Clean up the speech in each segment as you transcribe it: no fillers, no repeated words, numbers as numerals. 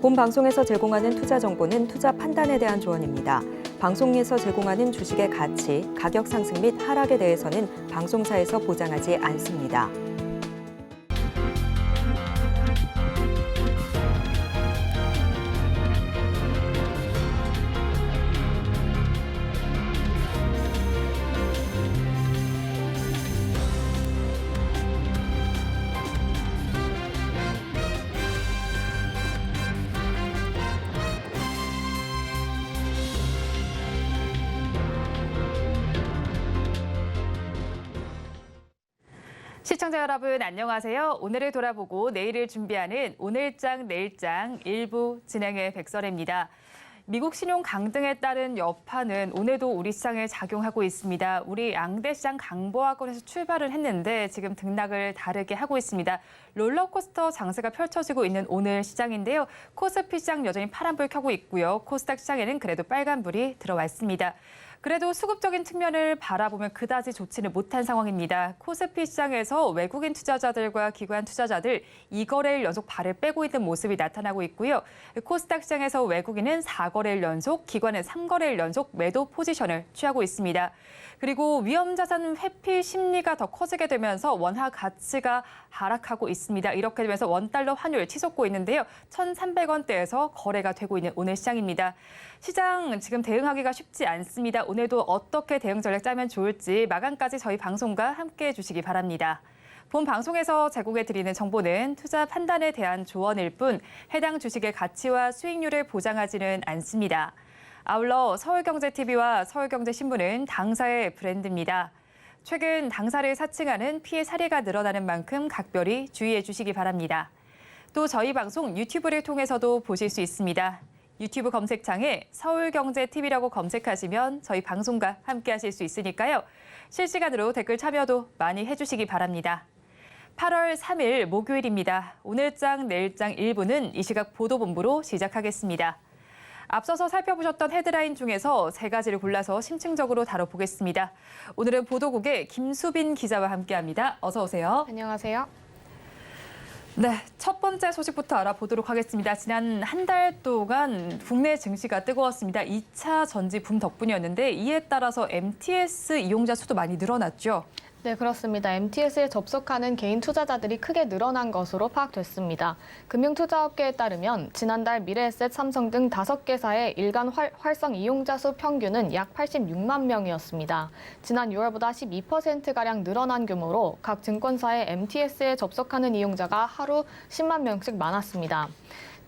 본 방송에서 제공하는 투자 정보는 투자 판단에 대한 조언입니다. 방송에서 제공하는 주식의 가치, 가격 상승 및 하락에 대해서는 방송사에서 보장하지 않습니다. 시청자 여러분 안녕하세요. 오늘을 돌아보고 내일을 준비하는 오늘장 내일장 일부 진행의 백설혜입니다. 미국 신용 강등에 따른 여파는 오늘도 우리 시장에 작용하고 있습니다. 우리 양대 시장 강보합권에서 출발을 했는데 지금 등락을 다르게 하고 있습니다. 롤러코스터 장세가 펼쳐지고 있는 오늘 시장인데요. 코스피 시장 여전히 파란불 켜고 있고요. 코스닥 시장에는 그래도 빨간불이 들어와 있습니다. 그래도 수급적인 측면을 바라보면 그다지 좋지는 못한 상황입니다. 코스피 시장에서 외국인 투자자들과 기관 투자자들 2거래일 연속 발을 빼고 있는 모습이 나타나고 있고요. 코스닥 시장에서 외국인은 4거래일 연속, 기관은 3거래일 연속 매도 포지션을 취하고 있습니다. 그리고 위험자산 회피 심리가 더 커지게 되면서 원화 가치가 하락하고 있습니다. 이렇게 되면서 원달러 환율 치솟고 있는데요. 1,300원대에서 거래가 되고 있는 오늘 시장입니다. 시장 지금 대응하기가 쉽지 않습니다. 오늘도 어떻게 대응 전략 짜면 좋을지 마감까지 저희 방송과 함께해 주시기 바랍니다. 본 방송에서 제공해드리는 정보는 투자 판단에 대한 조언일 뿐 해당 주식의 가치와 수익률을 보장하지는 않습니다. 아울러 서울경제TV와 서울경제신문은 당사의 브랜드입니다. 최근 당사를 사칭하는 피해 사례가 늘어나는 만큼 각별히 주의해 주시기 바랍니다. 또 저희 방송 유튜브를 통해서도 보실 수 있습니다. 유튜브 검색창에 서울경제TV라고 검색하시면 저희 방송과 함께 하실 수 있으니까요. 실시간으로 댓글 참여도 많이 해주시기 바랍니다. 8월 3일 목요일입니다. 오늘장 내일장 1부는 이 시각 보도본부로 시작하겠습니다. 앞서서 살펴보셨던 헤드라인 중에서 3가지를 골라서 심층적으로 다뤄보겠습니다. 오늘은 보도국의 김수빈 기자와 함께합니다. 어서 오세요. 안녕하세요. 네, 첫 번째 소식부터 알아보도록 하겠습니다. 지난 한 달 동안 국내 증시가 뜨거웠습니다. 2차 전지 붐 덕분이었는데 이에 따라서 MTS 이용자 수도 많이 늘어났죠. 네, 그렇습니다. MTS에 접속하는 개인 투자자들이 크게 늘어난 것으로 파악됐습니다. 금융투자업계에 따르면 지난달 미래에셋, 삼성 등 5개사의 일간 활성 이용자 수 평균은 약 86만 명이었습니다. 지난 6월보다 12%가량 늘어난 규모로 각 증권사의 MTS에 접속하는 이용자가 하루 10만 명씩 많았습니다.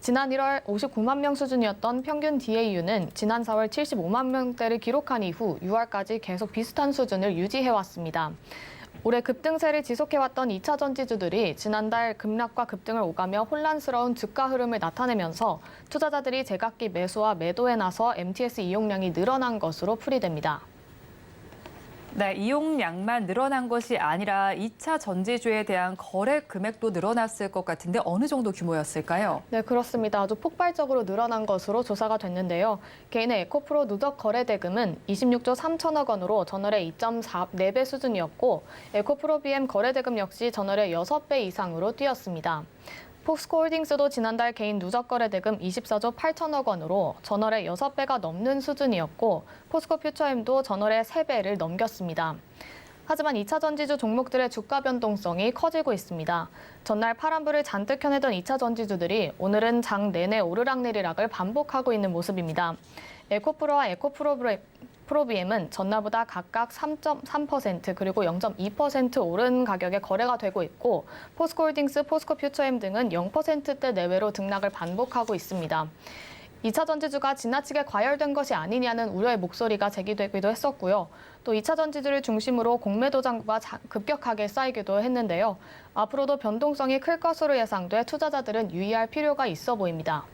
지난 1월 59만 명 수준이었던 평균 DAU는 지난 4월 75만 명대를 기록한 이후 6월까지 계속 비슷한 수준을 유지해왔습니다. 올해 급등세를 지속해왔던 2차 전지주들이 지난달 급락과 급등을 오가며 혼란스러운 주가 흐름을 나타내면서 투자자들이 제각기 매수와 매도에 나서 MTS 이용량이 늘어난 것으로 풀이됩니다. 네, 이용량만 늘어난 것이 아니라 2차 전지주에 대한 거래 금액도 늘어났을 것 같은데 어느 정도 규모였을까요? 네, 그렇습니다. 아주 폭발적으로 늘어난 것으로 조사가 됐는데요. 개인의 에코프로 누적 거래 대금은 26조 3천억 원으로 전월의 2.4배 수준이었고 에코프로 BM 거래 대금 역시 전월의 6배 이상으로 뛰었습니다. 폭스코홀딩스도 지난달 개인 누적 거래 대금 24조 8천억 원으로 전월의 6배가 넘는 수준이었고 포스코 퓨처엠도 전월의 3배를 넘겼습니다. 하지만 2차 전지주 종목들의 주가 변동성이 커지고 있습니다. 전날 파란불을 잔뜩 켜내던 2차 전지주들이 오늘은 장 내내 오르락내리락을 반복하고 있는 모습입니다. 에코프로와 에코프로비엠은 전날보다 각각 3.3% 그리고 0.2% 오른 가격에 거래가 되고 있고 포스코홀딩스, 포스코퓨처엠 등은 0%대 내외로 등락을 반복하고 있습니다. 2차 전지주가 지나치게 과열된 것이 아니냐는 우려의 목소리가 제기되기도 했었고요. 또 2차 전지주를 중심으로 공매도 잔고가 급격하게 쌓이기도 했는데요. 앞으로도 변동성이 클 것으로 예상돼 투자자들은 유의할 필요가 있어 보입니다.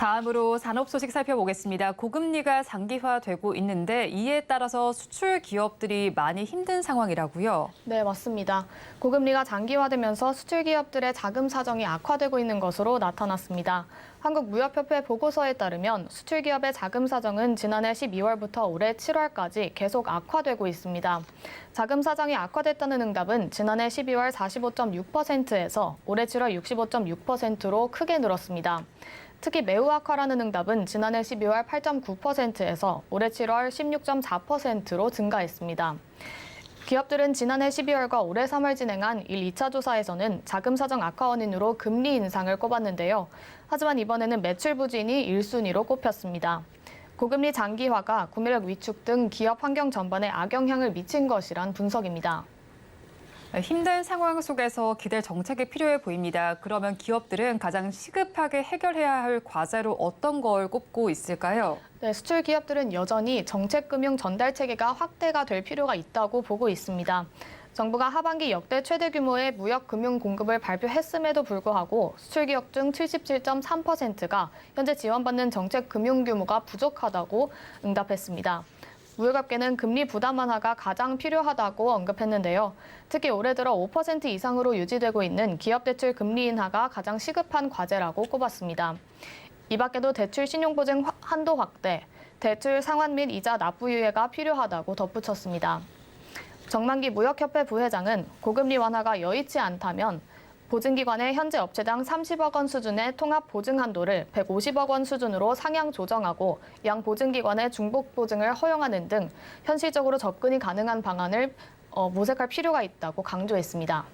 다음으로 산업 소식 살펴보겠습니다. 고금리가 장기화되고 있는데 이에 따라서 수출 기업들이 많이 힘든 상황이라고요? 네, 맞습니다. 고금리가 장기화되면서 수출 기업들의 자금 사정이 악화되고 있는 것으로 나타났습니다. 한국무역협회 보고서에 따르면 수출 기업의 자금 사정은 지난해 12월부터 올해 7월까지 계속 악화되고 있습니다. 자금 사정이 악화됐다는 응답은 지난해 12월 45.6%에서 올해 7월 65.6%로 크게 늘었습니다. 특히 매우 악화라는 응답은 지난해 12월 8.9%에서 올해 7월 16.4%로 증가했습니다. 기업들은 지난해 12월과 올해 3월 진행한 1, 2차 조사에서는 자금 사정 악화 원인으로 금리 인상을 꼽았는데요. 하지만 이번에는 매출 부진이 1순위로 꼽혔습니다. 고금리 장기화가 구매력 위축 등 기업 환경 전반에 악영향을 미친 것이란 분석입니다. 힘든 상황 속에서 기대 정책이 필요해 보입니다. 그러면 기업들은 가장 시급하게 해결해야 할 과제로 어떤 걸 꼽고 있을까요? 네, 수출 기업들은 여전히 정책금융 전달 체계가 확대가 될 필요가 있다고 보고 있습니다. 정부가 하반기 역대 최대 규모의 무역 금융 공급을 발표했음에도 불구하고 수출 기업 중 77.3%가 현재 지원받는 정책 금융 규모가 부족하다고 응답했습니다. 무역업계는 금리 부담 완화가 가장 필요하다고 언급했는데요. 특히 올해 들어 5% 이상으로 유지되고 있는 기업 대출 금리 인하가 가장 시급한 과제라고 꼽았습니다. 이 밖에도 대출 신용보증 한도 확대, 대출 상환 및 이자 납부 유예가 필요하다고 덧붙였습니다. 정만기 무역협회 부회장은 고금리 완화가 여의치 않다면 보증기관의 현재 업체당 30억 원 수준의 통합 보증 한도를 150억 원 수준으로 상향 조정하고 양 보증기관의 중복 보증을 허용하는 등 현실적으로 접근이 가능한 방안을 모색할 필요가 있다고 강조했습니다.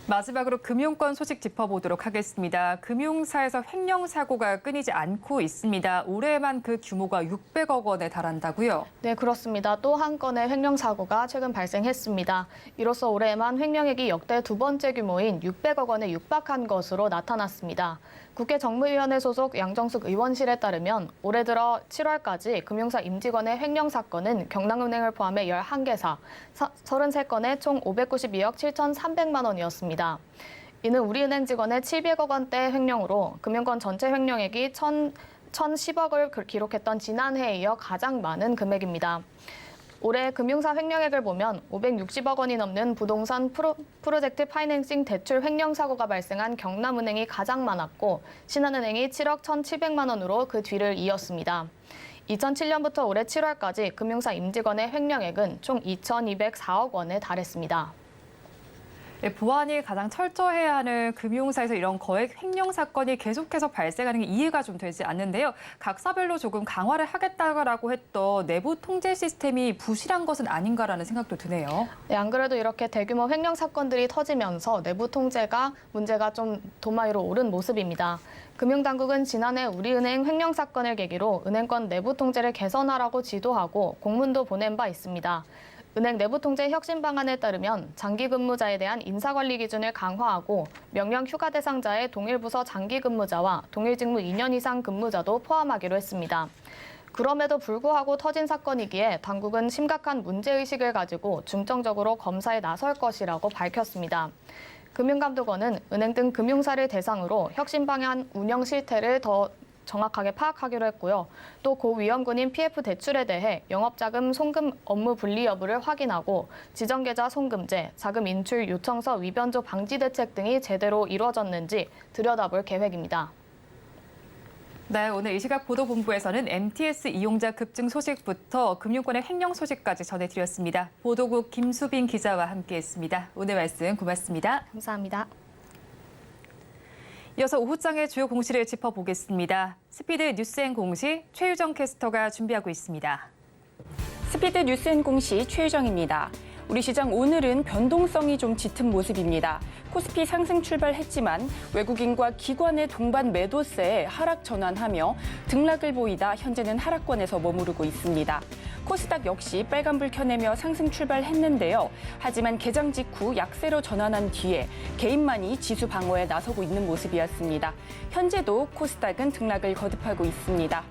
마지막으로 금융권 소식 짚어보도록 하겠습니다. 금융사에서 횡령 사고가 끊이지 않고 있습니다. 올해만 그 규모가 600억 원에 달한다고요? 네, 그렇습니다. 또 한 건의 횡령 사고가 최근 발생했습니다. 이로써 올해만 횡령액이 역대 두 번째 규모인 600억 원에 육박한 것으로 나타났습니다. 국회 정무위원회 소속 양정숙 의원실에 따르면 올해 들어 7월까지 금융사 임직원의 횡령 사건은 경남은행을 포함해 11개사, 33건에 총 592억 7,300만 원이었습니다. 이는 우리은행 직원의 700억 원대 횡령으로 금융권 전체 횡령액이 1,010억을 기록했던 지난해에 이어 가장 많은 금액입니다. 올해 금융사 횡령액을 보면 560억 원이 넘는 부동산 프로젝트 파이낸싱 대출 횡령 사고가 발생한 경남은행이 가장 많았고 신한은행이 7억 1,700만 원으로 그 뒤를 이었습니다. 2007년부터 올해 7월까지 금융사 임직원의 횡령액은 총 2,204억 원에 달했습니다. 보안이 가장 철저해야 하는 금융사에서 이런 거액 횡령 사건이 계속해서 발생하는 게 이해가 좀 되지 않는데요. 각 사별로 조금 강화를 하겠다라고 했던 내부 통제 시스템이 부실한 것은 아닌가라는 생각도 드네요. 네, 안 그래도 이렇게 대규모 횡령 사건들이 터지면서 내부 통제가 문제가 좀 도마 위로 오른 모습입니다. 금융당국은 지난해 우리은행 횡령 사건을 계기로 은행권 내부 통제를 개선하라고 지도하고 공문도 보낸 바 있습니다. 은행 내부 통제 혁신 방안에 따르면 장기 근무자에 대한 인사관리 기준을 강화하고 명령 휴가 대상자의 동일 부서 장기 근무자와 동일 직무 2년 이상 근무자도 포함하기로 했습니다. 그럼에도 불구하고 터진 사건이기에 당국은 심각한 문제의식을 가지고 중점적으로 검사에 나설 것이라고 밝혔습니다. 금융감독원은 은행 등 금융사를 대상으로 혁신 방안 운영 실태를 더 정확하게 파악하기로 했고요. 또 고위험군인 PF 대출에 대해 영업자금 송금 업무 분리 여부를 확인하고 지정계좌 송금제, 자금 인출 요청서 위변조 방지 대책 등이 제대로 이루어졌는지 들여다볼 계획입니다. 네, 오늘 이 시각 보도본부에서는 MTS 이용자 급증 소식부터 금융권의 횡령 소식까지 전해드렸습니다. 보도국 김수빈 기자와 함께했습니다. 오늘 말씀 고맙습니다. 감사합니다. 이어서 오후장의 주요 공시를 짚어보겠습니다. 스피드 뉴스앤 공시 최유정 캐스터가 준비하고 있습니다. 스피드 뉴스앤 공시 최유정입니다. 우리 시장 오늘은 변동성이 좀 짙은 모습입니다. 코스피 상승 출발했지만 외국인과 기관의 동반 매도세에 하락 전환하며 등락을 보이다 현재는 하락권에서 머무르고 있습니다. 코스닥 역시 빨간불 켜내며 상승 출발했는데요. 하지만 개장 직후 약세로 전환한 뒤에 개인만이 지수 방어에 나서고 있는 모습이었습니다. 현재도 코스닥은 등락을 거듭하고 있습니다.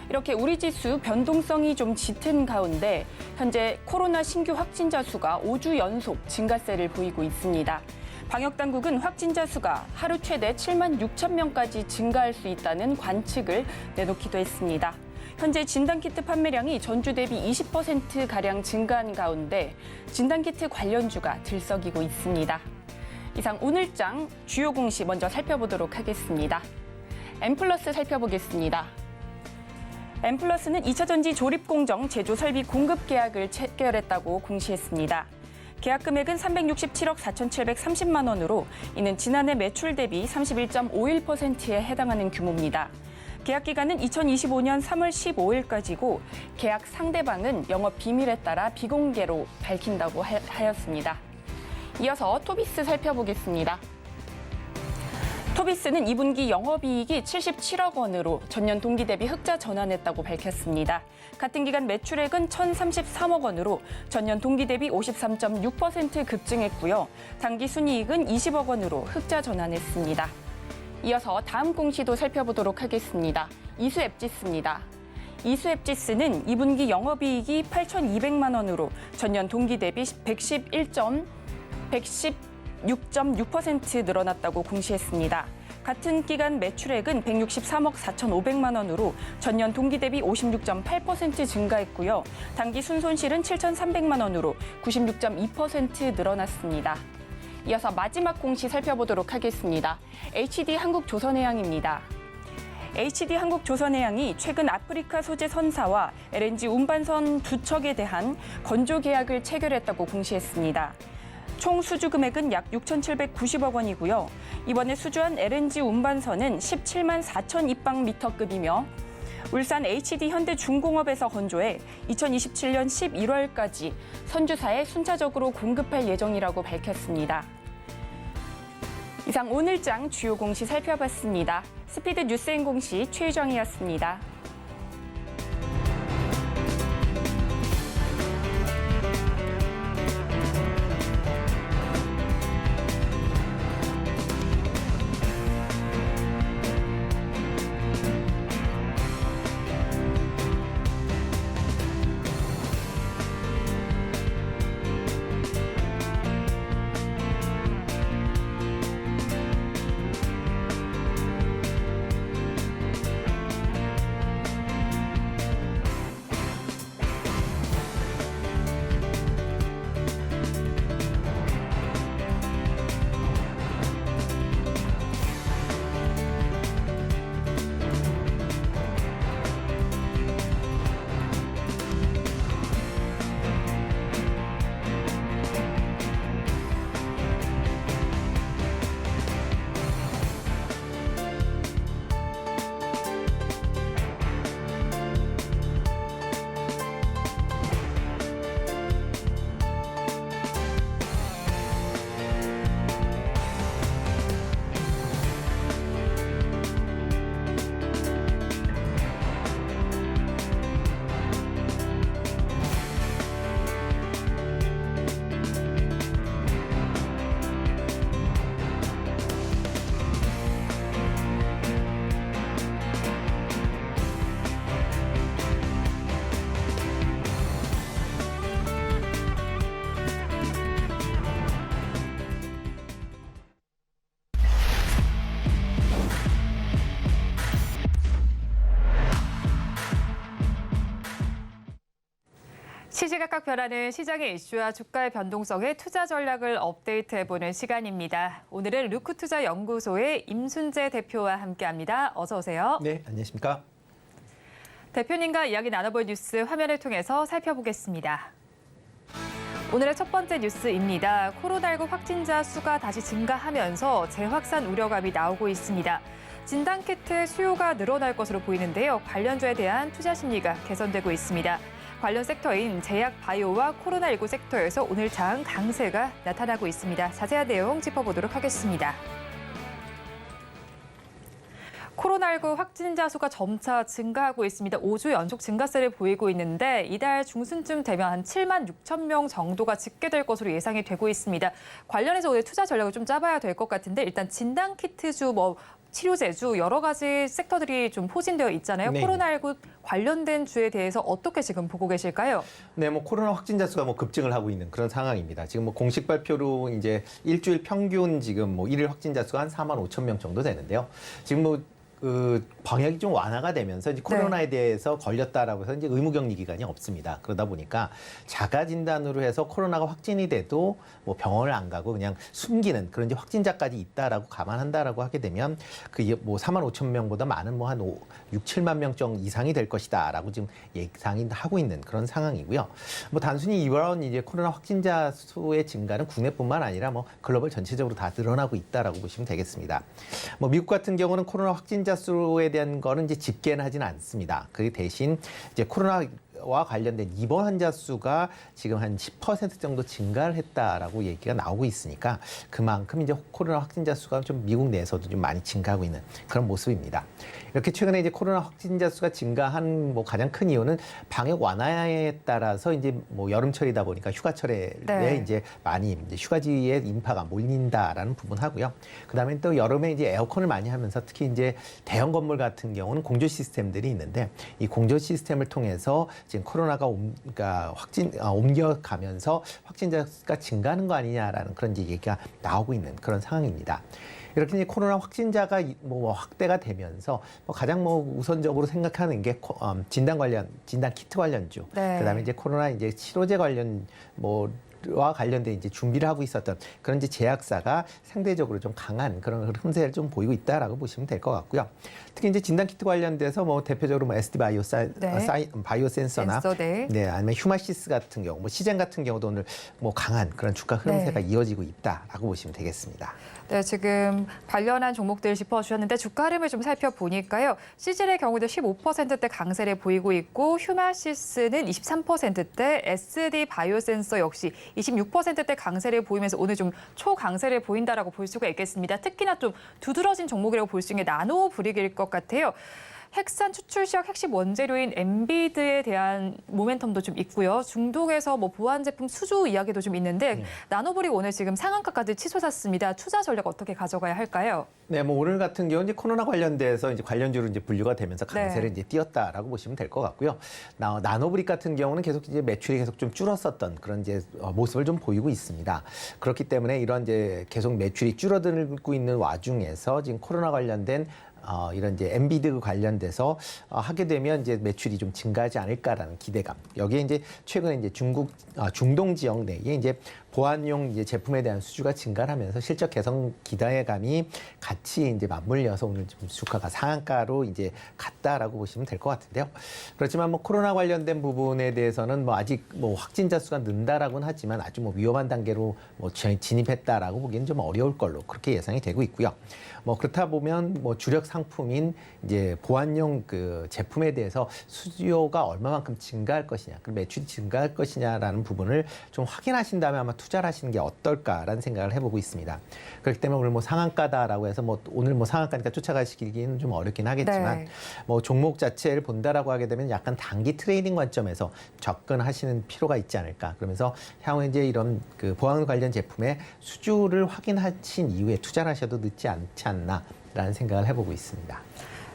이렇게 우리 지수 변동성이 좀 짙은 가운데 현재 코로나 신규 확진자 수가 5주 연속 증가세를 보이고 있습니다. 방역당국은 확진자 수가 하루 최대 7만 6천 명까지 증가할 수 있다는 관측을 내놓기도 했습니다. 현재 진단키트 판매량이 전주 대비 20%가량 증가한 가운데 진단키트 관련주가 들썩이고 있습니다. 이상 오늘장 주요 공시 먼저 살펴보도록 하겠습니다. M+ 살펴보겠습니다. M+는 2차 전지 조립 공정 제조 설비 공급 계약을 체결했다고 공시했습니다. 계약 금액은 367억 4,730만 원으로 이는 지난해 매출 대비 31.51%에 해당하는 규모입니다. 계약 기간은 2025년 3월 15일까지고 계약 상대방은 영업 비밀에 따라 비공개로 밝힌다고 하였습니다. 이어서 토비스 살펴보겠습니다. 토비스는 2분기 영업이익이 77억 원으로 전년 동기 대비 흑자 전환했다고 밝혔습니다. 같은 기간 매출액은 1,033억 원으로 전년 동기 대비 53.6% 급증했고요. 당기 순이익은 20억 원으로 흑자 전환했습니다. 이어서 다음 공시도 살펴보도록 하겠습니다. 이수앱지스입니다. 이수앱지스는 2분기 영업이익이 8,200만 원으로 전년 동기 대비 116.6% 늘어났다고 공시했습니다. 같은 기간 매출액은 163억 4,500만 원으로 전년 동기 대비 56.8% 증가했고요. 당기 순손실은 7,300만 원으로 96.2% 늘어났습니다. 이어서 마지막 공시 살펴보도록 하겠습니다. HD 한국조선해양입니다. HD 한국조선해양이 최근 아프리카 소재 선사와 LNG 운반선 두 척에 대한 건조 계약을 체결했다고 공시했습니다. 총 수주 금액은 약 6,790억 원이고요. 이번에 수주한 LNG 운반선은 17만 4천 입방미터급이며 울산 HD 현대중공업에서 건조해 2027년 11월까지 선주사에 순차적으로 공급할 예정이라고 밝혔습니다. 이상 오늘장 주요 공시 살펴봤습니다. 스피드 뉴스앤 공시 최유정이었습니다. 시시각각 변하는 시장의 이슈와 주가의 변동성에 투자 전략을 업데이트해보는 시간입니다. 오늘은 루크투자연구소의 임순재 대표와 함께합니다. 어서 오세요. 네, 안녕하십니까. 대표님과 이야기 나눠볼 뉴스 화면을 통해서 살펴보겠습니다. 오늘의 첫 번째 뉴스입니다. 코로나19 확진자 수가 다시 증가하면서 재확산 우려감이 나오고 있습니다. 진단키트의 수요가 늘어날 것으로 보이는데요. 관련주에 대한 투자 심리가 개선되고 있습니다. 관련 섹터인 제약, 바이오와 코로나19 섹터에서 오늘 장 강세가 나타나고 있습니다. 자세한 내용 짚어보도록 하겠습니다. 코로나19 확진자 수가 점차 증가하고 있습니다. 5주 연속 증가세를 보이고 있는데 이달 중순쯤 되면 한 7만 6천 명 정도가 집계될 것으로 예상이 되고 있습니다. 관련해서 오늘 투자 전략을 좀 짜봐야 될 것 같은데 일단 진단키트주 치료제주 여러 가지 섹터들이 좀 포진되어 있잖아요. 네. 코로나19 관련된 주에 대해서 어떻게 지금 보고 계실까요? 네, 뭐 코로나 확진자 수가 뭐 급증을 하고 있는 그런 상황입니다. 지금 뭐 공식 발표로 이제 일주일 평균 지금 뭐 일일 확진자 수가 한 4만 5천 명 정도 되는데요. 지금 뭐 방역이 좀 완화가 되면서 이제 코로나에 대해서 걸렸다라고 해서 이제 의무격리 기간이 없습니다. 그러다 보니까 자가 진단으로 해서 코로나가 확진이 돼도 뭐 병원을 안 가고 그냥 숨기는 그런 이제 확진자까지 있다라고 감안한다라고 하게 되면 그게 뭐 4만 5천 명보다 많은 뭐 한 6, 7만 명 정도 이상이 될 것이다라고 지금 예상이 하고 있는 그런 상황이고요. 뭐 단순히 이번 이제 코로나 확진자 수의 증가는 국내뿐만 아니라 뭐 글로벌 전체적으로 다 늘어나고 있다라고 보시면 되겠습니다. 뭐 미국 같은 경우는 코로나 확진자 수에 대한 거는 이제 집계는 하진 않습니다. 그 대신 이제 코로나와 관련된 입원 환자 수가 지금 한 10% 정도 증가를 했다라고 얘기가 나오고 있으니까 그만큼 이제 코로나 확진자 수가 좀 미국 내에서도 좀 많이 증가하고 있는 그런 모습입니다. 이렇게 최근에 이제 코로나 확진자 수가 증가한 뭐 가장 큰 이유는 방역 완화에 따라서 이제 뭐 여름철이다 보니까 휴가철에 네. 이제 많이 이제 휴가지에 인파가 몰린다라는 부분 하고요. 그다음에 또 여름에 이제 에어컨을 많이 하면서 특히 이제 대형 건물 같은 경우는 공조 시스템들이 있는데 이 공조 시스템을 통해서 지금 코로나가 그러니까 옮겨가면서 확진자가 증가하는 거 아니냐라는 그런 이제 얘기가 나오고 있는 그런 상황입니다. 이렇게 이제 코로나 확진자가 뭐 확대가 되면서 뭐 가장 뭐 우선적으로 생각하는 게 진단 키트 관련주, 네. 그다음에 이제 코로나 이제 치료제 관련 와 관련된 이제 준비를 하고 있었던 그런 이제 제약사가 상대적으로 좀 강한 그런 흐름세를 좀 보이고 있다라고 보시면 될 것 같고요. 특히 이제 진단키트 관련돼서 뭐 대표적으로 뭐 SD 바이오센서나 네, 아니면 휴마시스 같은 경우, 뭐 시젠 같은 경우도 오늘 뭐 강한 그런 주가 흐름세가 이어지고 있다라고 보시면 되겠습니다. 네, 지금 관련한 종목들 짚어주셨는데 주가 흐름을 좀 살펴보니까요. 시즌의 경우도 15%대 강세를 보이고 있고 휴마시스는 23%대, SD 바이오센서 역시 26%대 강세를 보이면서 오늘 좀 초강세를 보인다라고 볼 수가 있겠습니다. 특히나 좀 두드러진 종목이라고 볼 수 있는 게 나노 브릭일 것 같아요. 핵산 추출 시약 핵심 원재료인 엔비드에 대한 모멘텀도 좀 있고요. 중동에서 뭐 보안 제품 수주 이야기도 좀 있는데 나노브릭 오늘 지금 상한가까지 치솟았습니다. 투자 전략 어떻게 가져가야 할까요? 네, 뭐 오늘 같은 경우 이제 코로나 관련돼서 이제 관련주로 이제 분류가 되면서 강세를 이제 띄었다라고 보시면 될 것 같고요. 나노브릭 같은 경우는 계속 이제 매출이 계속 좀 줄었었던 그런 이제 모습을 좀 보이고 있습니다. 그렇기 때문에 이런 이제 계속 매출이 줄어들고 있는 와중에서 지금 코로나 관련된 이런 이제 엔비드 관련돼서 하게 되면 이제 매출이 좀 증가하지 않을까라는 기대감. 여기에 이제 최근에 이제 중동 지역 내에 이제 보안용 이제 제품에 대한 수주가 증가하면서 실적 개선 기대감이 같이 이제 맞물려서 오늘 좀 주가가 상한가로 이제 갔다라고 보시면 될 것 같은데요. 그렇지만 뭐 코로나 관련된 부분에 대해서는 뭐 아직 뭐 확진자 수가 는다라고는 하지만 아주 뭐 위험한 단계로 뭐 진입했다라고 보기는 좀 어려울 걸로 그렇게 예상이 되고 있고요. 뭐 그렇다 보면 뭐 주력 상품인 이제 보안용 그 제품에 대해서 수요가 얼마만큼 증가할 것이냐, 그 매출이 증가할 것이냐라는 부분을 좀 확인하신 다음에 아마 투자를 하시는 게 어떨까라는 생각을 해보고 있습니다. 그렇기 때문에 오늘 뭐 상한가다라고 해서 뭐 오늘 뭐 상한가니까 쫓아가시기는 좀 어렵긴 하겠지만 뭐 종목 자체를 본다라고 하게 되면 약간 단기 트레이딩 관점에서 접근하시는 필요가 있지 않을까. 그러면서 향후에 이제 이런 그 보안 관련 제품의 수주를 확인하신 이후에 투자를 하셔도 늦지 않지 않나라는 생각을 해보고 있습니다.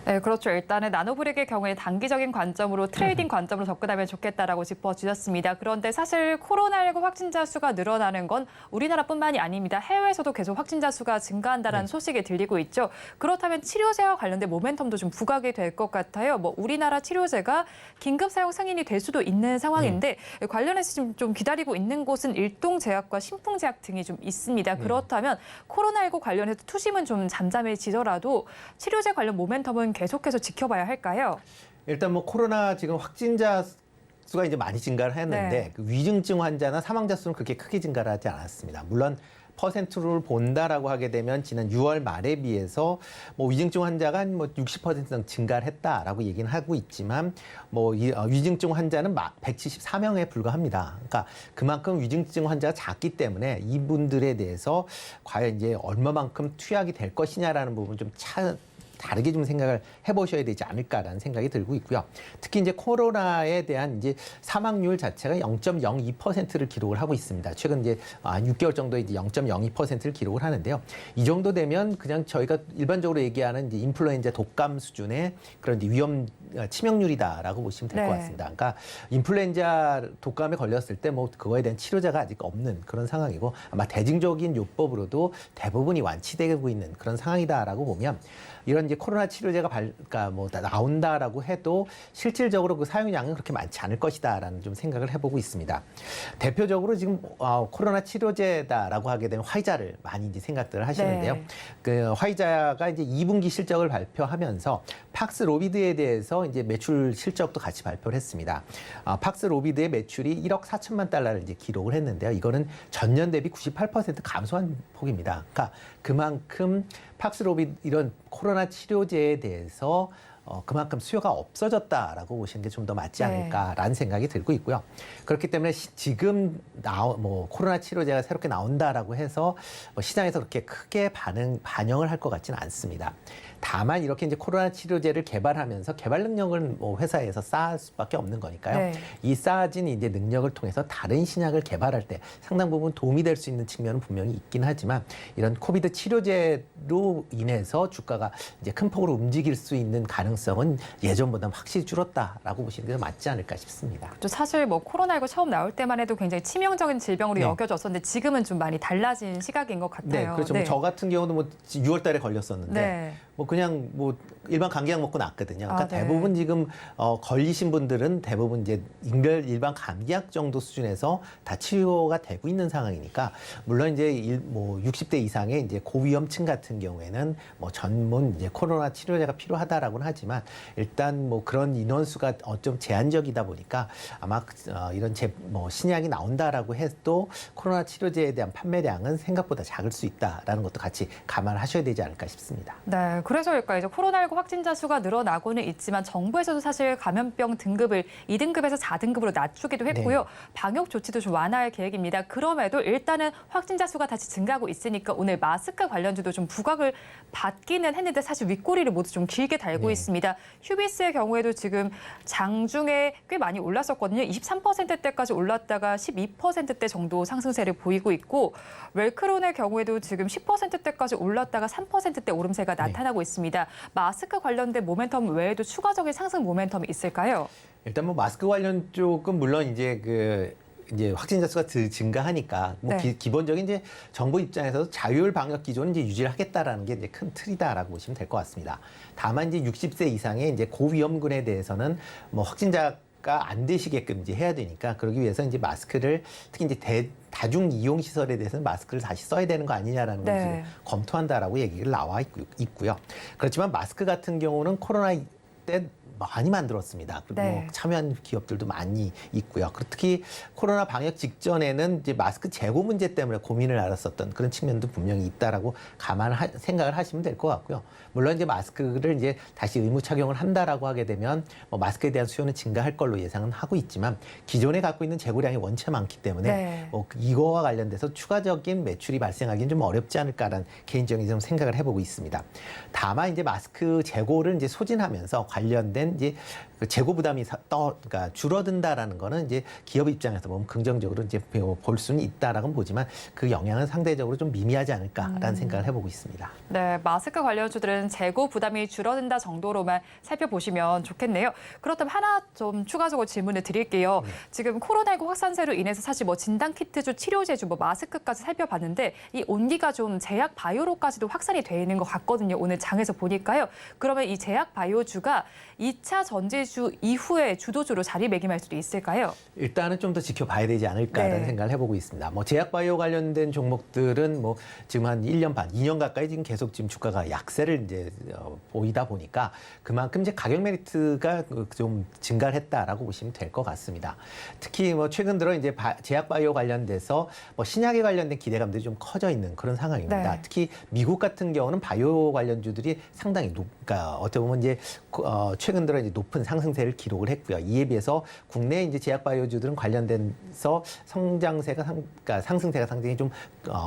네, 그렇죠. 일단은 나노브릭의 경우에 단기적인 관점으로 트레이딩 관점으로 접근하면 좋겠다라고 짚어주셨습니다. 그런데 사실 코로나19 확진자 수가 늘어나는 건 우리나라뿐만이 아닙니다. 해외에서도 계속 확진자 수가 증가한다는 소식이 들리고 있죠. 그렇다면 치료제와 관련된 모멘텀도 좀 부각이 될 것 같아요. 뭐 우리나라 치료제가 긴급 사용 승인이 될 수도 있는 상황인데 관련해서 좀 기다리고 있는 곳은 일동제약과 신풍제약 등이 좀 있습니다. 그렇다면 코로나19 관련해서 투심은 좀 잠잠해지더라도 치료제 관련 모멘텀은 계속해서 지켜봐야 할까요? 일단 뭐 코로나 지금 확진자 수가 이제 많이 증가를 했는데 그 위중증 환자나 사망자 수는 그렇게 크게 증가를 하지 않았습니다. 물론 퍼센트를 본다라고 하게 되면 지난 6월 말에 비해서 뭐 위중증 환자가 한 뭐 60% 증가를 했다라고 얘기는 하고 있지만 뭐 위중증 환자는 174명에 불과합니다. 그러니까 그만큼 위중증 환자가 작기 때문에 이분들에 대해서 과연 이제 얼마만큼 투약이 될 것이냐라는 부분 좀 다르게 좀 생각을 해보셔야 되지 않을까라는 생각이 들고 있고요. 특히 이제 코로나에 대한 이제 사망률 자체가 0.02%를 기록을 하고 있습니다. 최근 이제 한 6개월 정도 이제 0.02%를 기록을 하는데요. 이 정도 되면 그냥 저희가 일반적으로 얘기하는 이제 인플루엔자 독감 수준의 그런 이제 위험 치명률이다라고 보시면 될 것 네. 같습니다. 그러니까 인플루엔자 독감에 걸렸을 때 뭐 그거에 대한 치료제가 아직 없는 그런 상황이고 아마 대증적인 요법으로도 대부분이 완치되고 있는 그런 상황이다라고 보면 이런 이제 코로나 치료제가 그러니까 뭐 나온다라고 해도 실질적으로 그 사용량은 그렇게 많지 않을 것이다라는 좀 생각을 해보고 있습니다. 대표적으로 지금 코로나 치료제다라고 하게 되면 화이자를 많이 이제 생각들을 하시는데요. 네. 그 화이자가 이제 2분기 실적을 발표하면서 팍스로비드에 대해서 이제 매출 실적도 같이 발표를 했습니다. 팍스로비드의 매출이 1억 4천만 달러를 이제 기록을 했는데요. 이거는 전년 대비 98% 감소한 폭입니다. 그러니까 그만큼 팍스로비드 이런 코로나 치료제에 대해서 그만큼 수요가 없어졌다라고 보시는 게 좀 더 맞지 않을까라는 생각이 들고 있고요. 그렇기 때문에 지금 코로나 치료제가 새롭게 나온다라고 해서 시장에서 그렇게 크게 반영을 할 것 같지는 않습니다. 다만 이렇게 이제 코로나 치료제를 개발하면서 개발 능력을 뭐 회사에서 쌓을 수밖에 없는 거니까요. 네. 이 쌓아진 이제 능력을 통해서 다른 신약을 개발할 때 상당 부분 도움이 될 수 있는 측면은 분명히 있긴 하지만 이런 코비드 치료제로 인해서 주가가 이제 큰 폭으로 움직일 수 있는 가능성은 예전보다 확실히 줄었다라고 보시는 게 맞지 않을까 싶습니다. 또 사실 뭐 코로나19 처음 나올 때만 해도 굉장히 치명적인 질병으로 네. 여겨졌었는데 지금은 좀 많이 달라진 시각인 것 같아요. 네, 그렇죠. 뭐 저 같은 경우도 뭐 6월 달에 걸렸었는데 네. 뭐 그냥 뭐 일반 감기약 먹고 낫거든요. 그러니까 네. 대부분 지금 걸리신 분들은 대부분 이제 일반 감기약 정도 수준에서 다 치료가 되고 있는 상황이니까 물론 이제 뭐 60대 이상의 이제 고위험층 같은 경우에는 뭐 전문 이제 코로나 치료제가 필요하다라고는 하지만 일단 뭐 그런 인원수가 좀 제한적이다 보니까 아마 이런 신약이 나온다라고 해도 코로나 치료제에 대한 판매량은 생각보다 작을 수 있다라는 것도 같이 감안하셔야 되지 않을까 싶습니다. 네, 그래서일까요? 이제 코로나19 확진자 수가 늘어나고는 있지만 정부에서도 사실 감염병 등급을 2등급에서 4등급으로 낮추기도 했고요. 네. 방역 조치도 좀 완화할 계획입니다. 그럼에도 일단은 확진자 수가 다시 증가하고 있으니까 오늘 마스크 관련주도 좀 부각을 받기는 했는데 사실 윗꼬리를 모두 좀 길게 달고 네. 있습니다. 휴비스의 경우에도 지금 장중에 꽤 많이 올랐었거든요. 23%대까지 올랐다가 12%대 정도 상승세를 보이고 있고 웰크론의 경우에도 지금 10%대까지 올랐다가 3%대 오름세가 나타나고 있습니다. 마스크 관련된 모멘텀 외에도 추가적인 상승 모멘텀이 있을까요? 일단 뭐 마스크 관련 쪽은 물론 이제 확진자 수가 증가하니까 뭐 네. 기본적인 이제 정부 입장에서도 자율 방역 기조는 이제 유지를 하겠다라는 게 이제 큰 틀이다라고 보시면 될 것 같습니다. 다만 이제 60세 이상의 이제 고위험군에 대해서는 뭐 확진자가 안 되시게끔 이제 해야 되니까 그러기 위해서 이제 마스크를 특히 이제 다중 이용 시설에 대해서는 마스크를 다시 써야 되는 거 아니냐라는 걸 네. 지금 검토한다라고 얘기를 나와 있고요. 그렇지만 마스크 같은 경우는 코로나 때 많이 만들었습니다. 그리고 네. 뭐 참여한 기업들도 많이 있고요. 그리고 특히 코로나 방역 직전에는 이제 마스크 재고 문제 때문에 고민을 알았었던 그런 측면도 분명히 있다라고 생각을 하시면 될 것 같고요. 물론 이제 마스크를 이제 다시 의무 착용을 한다라고 하게 되면 뭐 마스크에 대한 수요는 증가할 걸로 예상은 하고 있지만 기존에 갖고 있는 재고량이 원체 많기 때문에 네. 뭐 이거와 관련돼서 추가적인 매출이 발생하기는 좀 어렵지 않을까라는 개인적인 좀 생각을 해보고 있습니다. 다만 이제 마스크 재고를 이제 소진하면서 관련된 이제 그 재고 부담이 그러니까 줄어든다라는 거는 이제 기업 입장에서 보면 긍정적으로 이제 볼 수는 있다라고는 보지만 그 영향은 상대적으로 좀 미미하지 않을까라는 생각을 해보고 있습니다. 네, 마스크 관련주들은 재고 부담이 줄어든다 정도로만 살펴보시면 좋겠네요. 그렇다면 하나 좀 추가적으로 질문을 드릴게요. 지금 코로나19 확산세로 인해서 사실 뭐 진단키트주, 치료제주, 뭐 마스크까지 살펴봤는데 이 온기가 좀 제약 바이오로까지도 확산이 돼 있는 것 같거든요. 오늘 장에서 보니까요. 그러면 이 제약 바이오주가 2차 전지주 이후에 주도주로 자리매김할 수도 있을까요? 일단은 좀 더 지켜봐야 되지 않을까라는 네. 생각을 해보고 있습니다. 뭐 제약바이오 관련된 종목들은 뭐 지금 한 1년 반, 2년 가까이 지금 계속 지금 주가가 약세를 이제 보이다 보니까 그만큼 이제 가격 메리트가 좀 증가를 했다라고 보시면 될 것 같습니다. 특히 뭐 최근 들어 이제 제약바이오 관련돼서 뭐 신약에 관련된 기대감들이 좀 커져 있는 그런 상황입니다. 네. 특히 미국 같은 경우는 바이오 관련주들이 상당히 그러니까 어떻게 보면 이제 최근 최근 들어 이제 높은 상승세를 기록을 했고요. 이에 비해서 국내 이제 제약바이오주들은 관련돼서 그러니까 상승세가 상당히 좀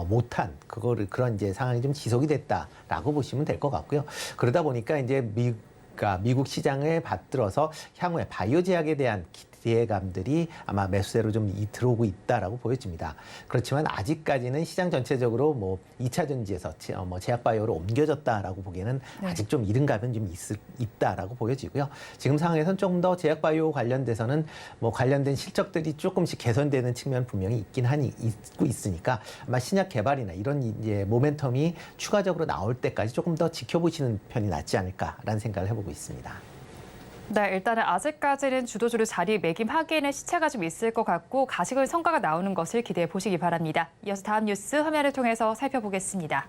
못한 그런 이제 상황이 좀 지속이 됐다라고 보시면 될 것 같고요. 그러다 보니까 이제 미국 시장에 받들어서 향후에 바이오 제약에 대한 기대감들이 아마 매수세로 좀 들어오고 있다라고 보여집니다. 그렇지만 아직까지는 시장 전체적으로 뭐 2차 전지에서 제약 바이오로 옮겨졌다라고 보기에는 아직 좀 이른 감은 좀 있다라고 보여지고요. 지금 상황에서는 조금 더 제약 바이오 관련돼서는 뭐 관련된 실적들이 조금씩 개선되는 측면 분명히 있고 있으니까 아마 신약 개발이나 이런 이제 모멘텀이 추가적으로 나올 때까지 조금 더 지켜보시는 편이 낫지 않을까라는 생각을 해보고 있습니다. 네, 일단은 아직까지는 주도주를 자리매김하기에는 시차가 좀 있을 것 같고 가시적인 성과가 나오는 것을 기대해 보시기 바랍니다. 이어서 다음 뉴스 화면을 통해서 살펴보겠습니다.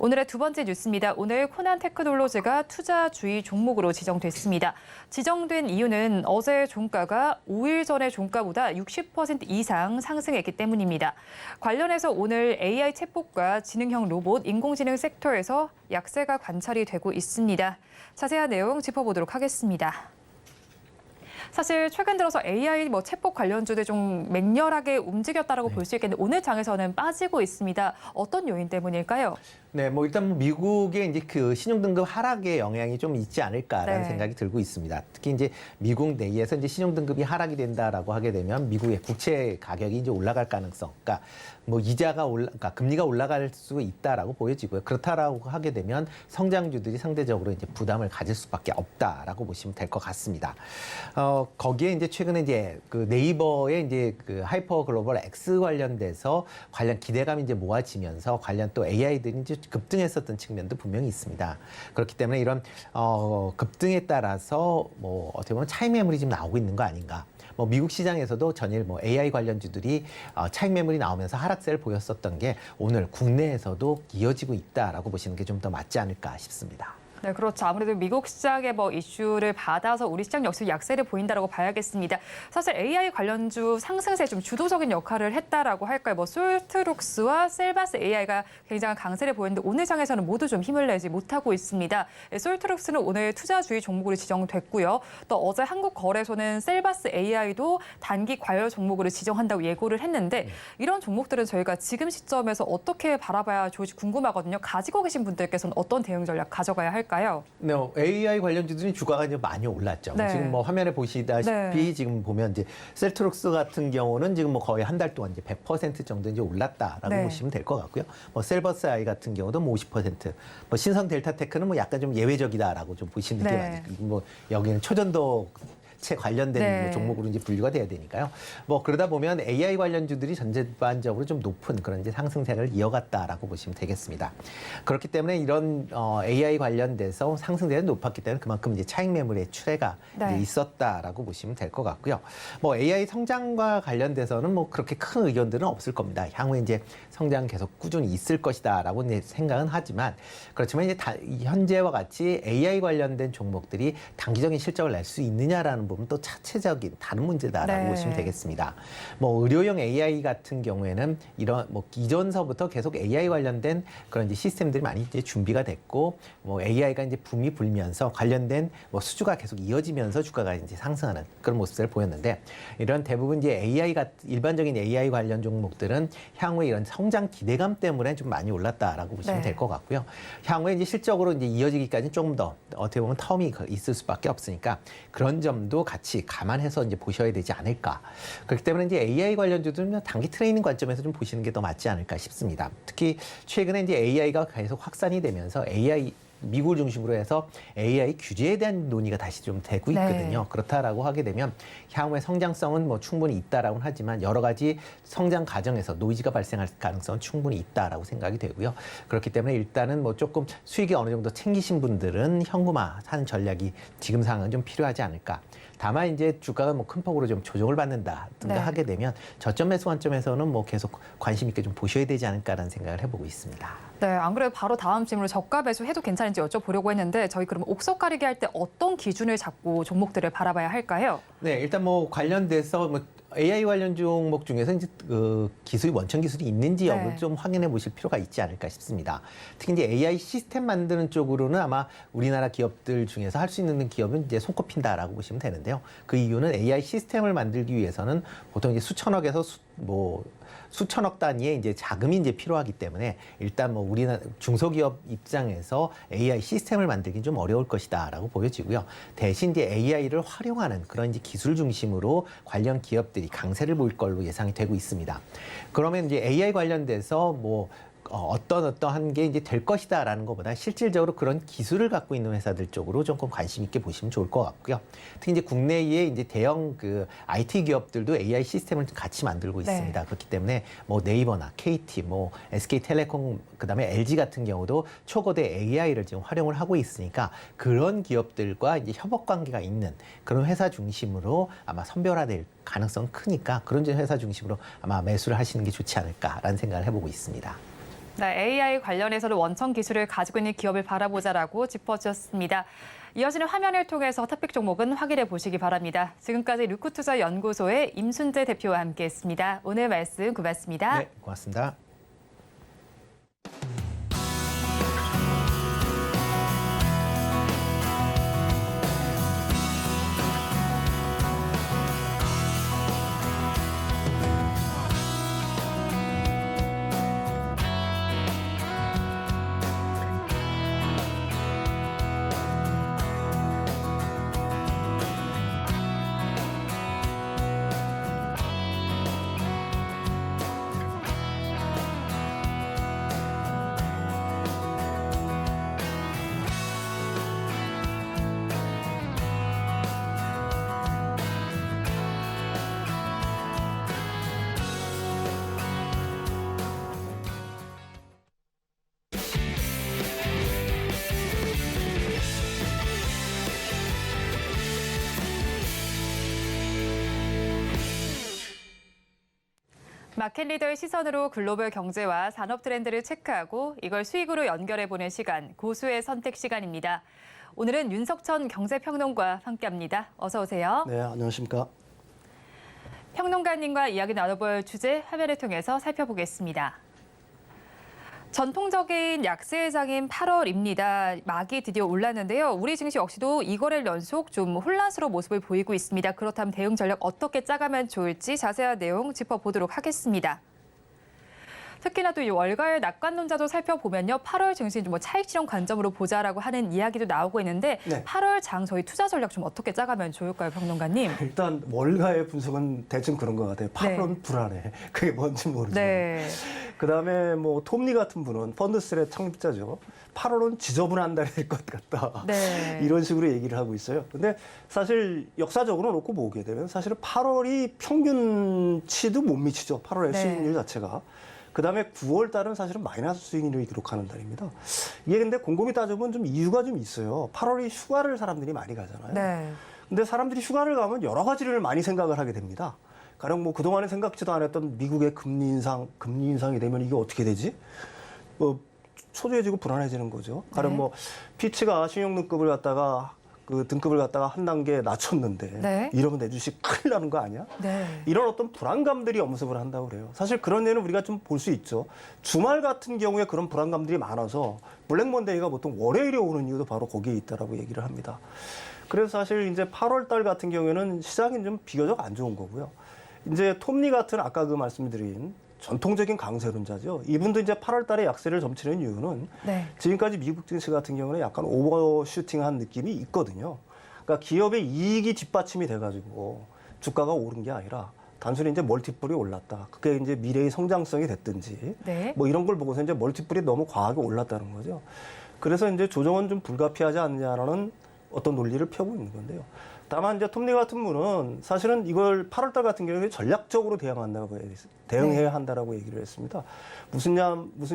오늘의 두 번째 뉴스입니다. 오늘 코난 테크놀로지가 투자 주의 종목으로 지정됐습니다. 지정된 이유는 어제 종가가 5일 전의 종가보다 60% 이상 상승했기 때문입니다. 관련해서 오늘 AI 챗봇과 지능형 로봇, 인공지능 섹터에서 약세가 관찰이 되고 있습니다. 자세한 내용 짚어보도록 하겠습니다. 사실 최근 들어서 AI 챗봇 관련주들 좀 맹렬하게 움직였다라고 볼 수 있겠는데 오늘 장에서는 빠지고 있습니다. 어떤 요인 때문일까요? 네, 뭐 일단 미국의 이제 그 신용등급 하락의 영향이 좀 있지 않을까라는 생각이 들고 있습니다. 특히 이제 미국 내에서 이제 신용등급이 하락이 된다라고 하게 되면 미국의 국채 가격이 이제 올라갈 가능성, 그러니까 뭐 그러니까 금리가 올라갈 수 있다라고 보여지고요. 그렇다라고 하게 되면 성장주들이 상대적으로 이제 부담을 가질 수밖에 없다라고 보시면 될 것 같습니다. 거기에 이제 최근에 이제 그 네이버의 이제 그 하이퍼 글로벌 X 관련돼서 관련 기대감이 이제 모아지면서 관련 또 AI들이 이제 급등했었던 측면도 분명히 있습니다. 그렇기 때문에 이런 급등에 따라서 뭐 어떻게 보면 차익 매물이 지금 나오고 있는 거 아닌가. 뭐 미국 시장에서도 전일 뭐 AI 관련주들이 차익 매물이 나오면서 하락세를 보였었던 게 오늘 국내에서도 이어지고 있다라고 보시는 게 좀 더 맞지 않을까 싶습니다. 네, 그렇죠. 아무래도 미국 시장의 이슈를 받아서 우리 시장 역시 약세를 보인다라고 봐야겠습니다. 사실 AI 관련주 상승세 좀 주도적인 역할을 했다라고 할까요? 솔트룩스와 셀바스 AI가 굉장한 강세를 보였는데 오늘 장에서는 모두 좀 힘을 내지 못하고 있습니다. 솔트룩스는 오늘 투자주의 종목으로 지정됐고요. 또 어제 한국거래소는 셀바스 AI도 단기 과열 종목으로 지정한다고 예고를 했는데 이런 종목들은 저희가 지금 시점에서 어떻게 바라봐야 좋을지 궁금하거든요. 가지고 계신 분들께서는 어떤 대응 전략 가져가야 할까요? 네, AI 관련주들이 주가가 이제 많이 올랐죠. 네. 지금 뭐 화면에 보시다시피 지금 보면 이제 셀트룩스 같은 경우는 지금 뭐 거의 한 달 동안 이제 100% 정도 이제 올랐다라고 보시면 될 것 같고요. 뭐 셀버스 아이 같은 경우도 뭐 50%, 뭐 신성 델타테크는 뭐 약간 좀 예외적이다라고 좀 보시는 게 맞아요. 뭐 여기는 초전도 채 관련된 종목으로 이제 분류가 돼야 되니까요. 뭐 그러다 보면 AI 관련주들이 전반적으로 좀 높은 그런 이제 상승세를 이어갔다라고 보시면 되겠습니다. 그렇기 때문에 이런 AI 관련돼서 상승세가 높았기 때문에 그만큼 이제 차익 매물의 출회가 이제 있었다라고 보시면 될 것 같고요. 뭐 AI 성장과 관련돼서는 뭐 그렇게 큰 의견들은 없을 겁니다. 향후에 이제 성장 계속 꾸준히 있을 것이다라고 생각은 하지만 그렇지만 이제 현재와 같이 AI 관련된 종목들이 단기적인 실적을 낼 수 있느냐라는 부분 또 차체적인 다른 문제다라고 보시면 되겠습니다. 뭐 의료용 AI 같은 경우에는 이런 뭐 이전서부터 계속 AI 관련된 그런 이제 시스템들이 많이 이제 준비가 됐고 뭐 AI가 이제 붐이 불면서 관련된 뭐 수주가 계속 이어지면서 주가가 이제 상승하는 그런 모습을 보였는데 이런 대부분 이제 일반적인 AI 관련 종목들은 향후에 이런 성장 기대감 때문에 좀 많이 올랐다라고 보시면 될 것 같고요. 향후에 이제 실적으로 이제 이어지기까지는 조금 더 어떻게 보면 텀이 있을 수밖에 없으니까 그런 점도 같이 감안해서 이제 보셔야 되지 않을까. 그렇기 때문에 이제 AI 관련주들은 단기 트레이닝 관점에서 좀 보시는 게 더 맞지 않을까 싶습니다. 특히 최근에 이제 AI가 계속 확산이 되면서 미국을 중심으로 해서 AI 규제에 대한 논의가 다시 좀 되고 있거든요. 그렇다라고 하게 되면 향후의 성장성은 뭐 충분히 있다라고는 하지만 여러 가지 성장 과정에서 노이즈가 발생할 가능성은 충분히 있다라고 생각이 되고요. 그렇기 때문에 일단은 뭐 조금 수익이 어느 정도 챙기신 분들은 현금화하는 전략이 지금 상황은 좀 필요하지 않을까. 다만 이제 주가가 뭐 큰 폭으로 좀 조정을 받는다든가 하게 되면 저점 매수 관점에서는 뭐 계속 관심 있게 좀 보셔야 되지 않을까라는 생각을 해보고 있습니다. 네, 안 그래도 바로 다음 질문으로 저가 매수 해도 괜찮은지 여쭤보려고 했는데 저희 그럼 옥석 가리기 할 때 어떤 기준을 잡고 종목들을 바라봐야 할까요? 네, 일단 뭐 관련돼서 뭐 AI 관련 종목 중에서 이제 그 기술이 원천 기술이 있는지 여부를 네. 좀 확인해 보실 필요가 있지 않을까 싶습니다. 특히 이제 AI 시스템 만드는 쪽으로는 아마 우리나라 기업들 중에서 할 수 있는 기업은 이제 손꼽힌다라고 보시면 되는데요. 그 이유는 AI 시스템을 만들기 위해서는 보통 이제 수천억에서 수천억 단위의 이제 자금이 이제 필요하기 때문에 일단 뭐 우리나라 중소기업 입장에서 AI 시스템을 만들긴 좀 어려울 것이다라고 보여지고요. 대신 이제 AI를 활용하는 그런 이제 기술 중심으로 관련 기업들이 강세를 보일 걸로 예상이 되고 있습니다. 그러면 이제 AI 관련돼서 뭐 어떠한 게 이제 될 것이다라는 것보다 실질적으로 그런 기술을 갖고 있는 회사들 쪽으로 조금 관심 있게 보시면 좋을 것 같고요. 특히 이제 국내의 이제 대형 그 IT 기업들도 AI 시스템을 같이 만들고 네. 있습니다. 그렇기 때문에 뭐 네이버나 KT, 뭐 SK텔레콤, 그다음에 LG 같은 경우도 초거대 AI를 지금 활용을 하고 있으니까 그런 기업들과 이제 협업 관계가 있는 그런 회사 중심으로 아마 선별화될 가능성 크니까 그런 회사 중심으로 아마 매수를 하시는 게 좋지 않을까라는 생각을 해보고 있습니다. 네, AI 관련해서도 원천 기술을 가지고 있는 기업을 바라보자라고 짚어주셨습니다. 이어지는 화면을 통해서 토픽 종목은 확인해 보시기 바랍니다. 지금까지 루크투자연구소의 임순재 대표와 함께했습니다. 오늘 말씀 고맙습니다. 네, 고맙습니다. 마켓 리더의 시선으로 글로벌 경제와 산업 트렌드를 체크하고 이걸 수익으로 연결해보는 시간, 고수의 선택 시간입니다. 오늘은 윤석천 경제평론가와 함께합니다. 어서 오세요. 네, 안녕하십니까. 평론가님과 이야기 나눠볼 주제 화면을 통해서 살펴보겠습니다. 전통적인 약세의 장인 8월입니다. 막이 드디어 올랐는데요. 우리 증시 역시도 이거래일 연속 좀 혼란스러운 모습을 보이고 있습니다. 그렇다면 대응 전략 어떻게 짜가면 좋을지 자세한 내용 짚어보도록 하겠습니다. 특히나 또 이 월가의 낙관론자도 살펴보면요. 8월 증시는 좀 차익 실현 관점으로 보자라고 하는 이야기도 나오고 있는데 네. 8월 장 저희 투자 전략 좀 어떻게 짜가면 좋을까요, 평론가님? 일단 월가의 분석은 대충 그런 것 같아요. 8원 네. 불안해. 그게 뭔지 모르지만. 네. 그다음에 뭐 톱니 같은 분은 펀드스의 창립자죠. 8월은 지저분한 달이 될 것 같다. 네. 이런 식으로 얘기를 하고 있어요. 근데 사실 역사적으로 놓고 보게 되면 사실은 8월이 평균치도 못 미치죠. 8월의 네. 수익률 자체가. 그다음에 9월 달은 사실은 마이너스 수익률을 기록하는 달입니다. 이게 근데 곰곰이 따져보면 좀 이유가 좀 있어요. 8월이 휴가를 사람들이 많이 가잖아요. 네. 근데 사람들이 휴가를 가면 여러 가지를 많이 생각을 하게 됩니다. 가령 뭐 그동안에 생각지도 않았던 미국의 금리 인상이 되면 이게 어떻게 되지? 초조해지고 불안해지는 거죠. 가령 네. 뭐 피치가 신용등급을 갖다가 그 등급을 갖다가 한 단계 낮췄는데 네. 이러면 내 주식 큰일 나는 거 아니야? 네. 이런 어떤 불안감들이 엄습을 한다고 그래요. 사실 그런 예는 우리가 좀 볼 수 있죠. 주말 같은 경우에 그런 불안감들이 많아서 블랙먼데이가 보통 월요일에 오는 이유도 바로 거기에 있다라고 얘기를 합니다. 그래서 사실 이제 8월 달 같은 경우에는 시장이 좀 비교적 안 좋은 거고요. 이제 톱니 같은 아까 그 말씀드린 전통적인 강세론자죠. 이분도 이제 8월 달에 약세를 점치는 이유는 네. 지금까지 미국 증시 같은 경우는 약간 오버슈팅한 느낌이 있거든요. 그러니까 기업의 이익이 뒷받침이 돼가지고 주가가 오른 게 아니라 단순히 이제 멀티플이 올랐다. 그게 이제 미래의 성장성이 됐든지 네. 뭐 이런 걸 보고서 이제 멀티플이 너무 과하게 올랐다는 거죠. 그래서 이제 조정은 좀 불가피하지 않느냐라는 어떤 논리를 펴고 있는 건데요. 다만 이제 톱니 같은 분은 사실은 이걸 8월 달 같은 경우에 전략적으로 대응해야 한다라고 얘기를 했습니다. 무슨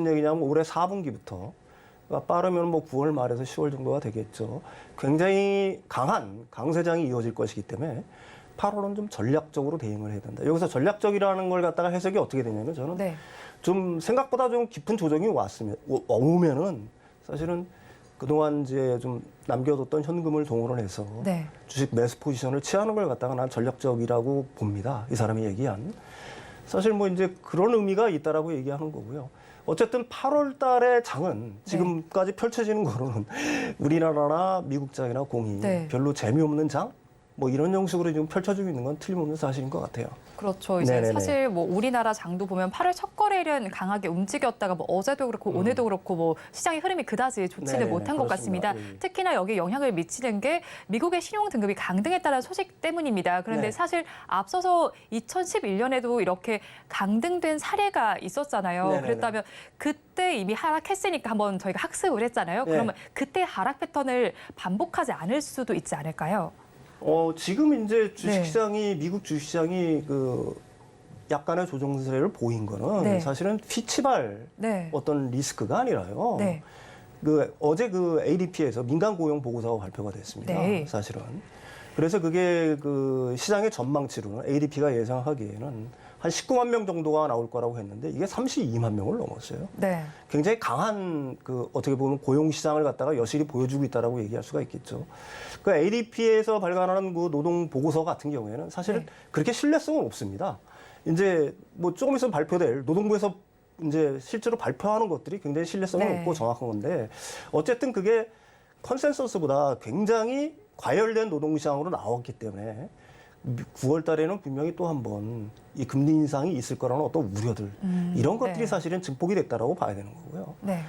얘기냐면 올해 4분기부터 그러니까 빠르면 뭐 9월 말에서 10월 정도가 되겠죠. 굉장히 강한 강세장이 이어질 것이기 때문에 8월은 좀 전략적으로 대응을 해야 된다. 여기서 전략적이라는 걸 갖다가 해석이 어떻게 되냐면 저는 네. 좀 생각보다 좀 깊은 조정이 오면은 사실은 그동안 이제 좀 남겨뒀던 현금을 동원을 해서 네. 주식 매수 포지션을 취하는 걸 갖다가 난 전략적이라고 봅니다. 이 사람이 얘기한. 사실 뭐 이제 그런 의미가 있다라고 얘기하는 거고요. 어쨌든 8월 달의 장은 지금까지 펼쳐지는 거로는 우리나라나 미국 장이나 공이 네. 별로 재미없는 장? 뭐 이런 형식으로 지금 펼쳐지고 있는 건 틀림없는 사실인 것 같아요. 그렇죠. 이제 네네네. 사실 뭐 우리나라 장도 보면 8월 첫 거래일은 강하게 움직였다가 뭐 어제도 그렇고 오늘도 그렇고 뭐 시장의 흐름이 그다지 좋지는 네네네. 못한 것 그렇습니다. 같습니다. 예. 특히나 여기에 영향을 미치는 게 미국의 신용 등급이 강등했다는 소식 때문입니다. 그런데 네. 사실 앞서서 2011년에도 이렇게 강등된 사례가 있었잖아요. 네네네. 그랬다면 그때 이미 하락했으니까 한번 저희가 학습을 했잖아요. 네. 그러면 그때 하락 패턴을 반복하지 않을 수도 있지 않을까요? 지금 이제 네. 주식시장이 미국 주식시장이 그 약간의 조정세를 보인 거는 네. 사실은 피치발 네. 어떤 리스크가 아니라요. 네. 어제 그 ADP에서 민간 고용 보고서가 발표가 됐습니다. 네. 사실은. 그래서 그게 그 시장의 전망치로는 ADP가 예상하기에는 한 19만 명 정도가 나올 거라고 했는데 이게 32만 명을 넘었어요. 네. 굉장히 강한 그 어떻게 보면 고용 시장을 갖다가 여실히 보여주고 있다라고 얘기할 수가 있겠죠. 그 ADP에서 발간하는 그 노동 보고서 같은 경우에는 사실 네. 그렇게 신뢰성은 없습니다. 이제 뭐 조금 있으면 발표될 노동부에서 이제 실제로 발표하는 것들이 굉장히 신뢰성은 네. 없고 정확한 건데 어쨌든 그게 컨센서스보다 굉장히 과열된 노동시장으로 나왔기 때문에 9월 달에는 분명히 또 한 번 이 금리 인상이 있을 거라는 어떤 우려들 이런 것들이 네. 사실은 증폭이 됐다라고 봐야 되는 거고요. 네.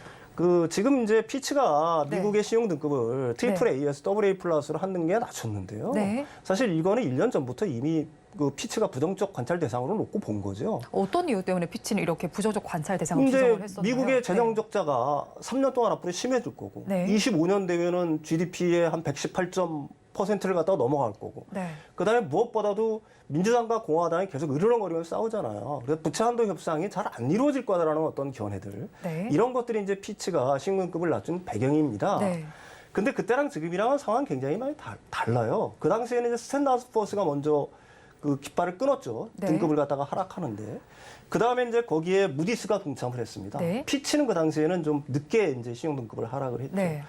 지금 이제 피치가 네. 미국의 신용 등급을 트리플 A에서 AA 플러스로 한 단계 낮췄는데요. 네. 사실 이거는 1년 전부터 이미 그 피치가 부정적 관찰 대상으로 놓고 본 거죠. 어떤 이유 때문에 피치는 이렇게 부정적 관찰 대상을 이제 규정을 했었나요? 미국의 재정 적자가 3년 동안 앞으로 심해질 거고 네. 25년 되면은 GDP의 한 118%를 갖다가 넘어갈 거고 네. 그다음에 무엇보다도 민주당과 공화당이 계속 으르렁거리면서 싸우잖아요. 그래서 부채 한도 협상이 잘 안 이루어질 거다라는 어떤 견해들 네. 이런 것들이 이제 피치가 신용등급을 낮춘 배경입니다. 네. 근데 그때랑 지금이랑은 상황이 굉장히 많이 달라요. 그 당시에는 이제 스탠다드 포어스가 먼저 그 깃발을 끊었죠. 네. 등급을 갖다가 하락하는데 그 다음에 이제 거기에 무디스가 동참을 했습니다. 네. 피치는 그 당시에는 좀 늦게 이제 신용등급을 하락을 했죠. 네.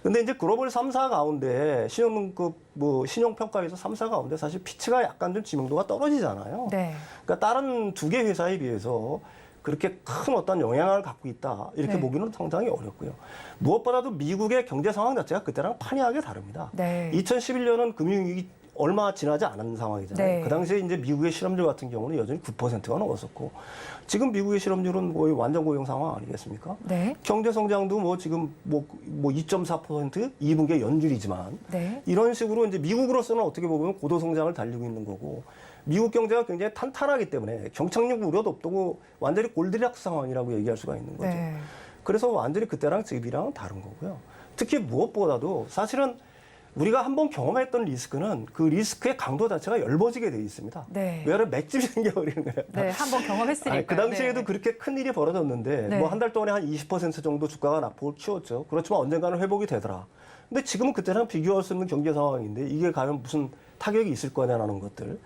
근데 이제 글로벌 3사 가운데 신용등급 뭐 신용평가에서 3사 가운데 사실 피치가 약간 좀 지명도가 떨어지잖아요. 네. 그러니까 다른 두 개 회사에 비해서 그렇게 큰 어떤 영향을 갖고 있다 이렇게 네. 보기는 상당히 어렵고요. 무엇보다도 미국의 경제 상황 자체가 그때랑 판이하게 다릅니다. 네. 2011년은 금융위기 얼마 지나지 않은 상황이잖아요. 네. 그 당시에 이제 미국의 실업률 같은 경우는 여전히 9%가 넘었었고 지금 미국의 실업률은 거의 완전 고용 상황 아니겠습니까? 네. 경제 성장도 뭐 지금 뭐 2.4% 2분기의 연줄이지만 네. 이런 식으로 이제 미국으로서는 어떻게 보면 고도 성장을 달리고 있는 거고 미국 경제가 굉장히 탄탄하기 때문에 경착륙 우려도 없고 완전히 골드락스 상황이라고 얘기할 수가 있는 거죠. 네. 그래서 완전히 그때랑 지금이랑은 다른 거고요. 특히 무엇보다도 사실은 우리가 한번 경험했던 리스크는 그 리스크의 강도 자체가 열버지게 돼 있습니다. 네. 왜냐하면 맥집이 생겨버리는 거예요. 네. 한번 경험했으니까. 아니, 그 당시에도 네. 그렇게 큰 일이 벌어졌는데 네. 뭐 한 달 동안에 한 20% 정도 주가가 낙폭을 키웠죠. 그렇지만 언젠가는 회복이 되더라. 근데 지금은 그때랑 비교할 수 없는 경제 상황인데 이게 과연 무슨 타격이 있을 거냐라는 것들.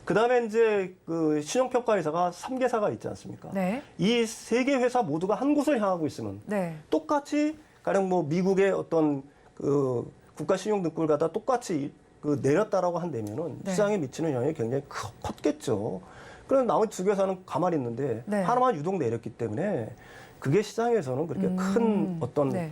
그다음에 이제 그 신용평가 회사가 3개사가 있지 않습니까? 네. 이 3개 회사 모두가 한 곳을 향하고 있으면 네. 똑같이 가령 뭐 미국의 어떤 그 국가 신용 등급을 갖다 똑같이 그 내렸다라고 한다면은 네. 시장에 미치는 영향이 굉장히 컸겠죠. 그럼 나머지 두 개사는 가만히 있는데 네. 하나만 유독 내렸기 때문에 그게 시장에서는 그렇게 큰 어떤 네.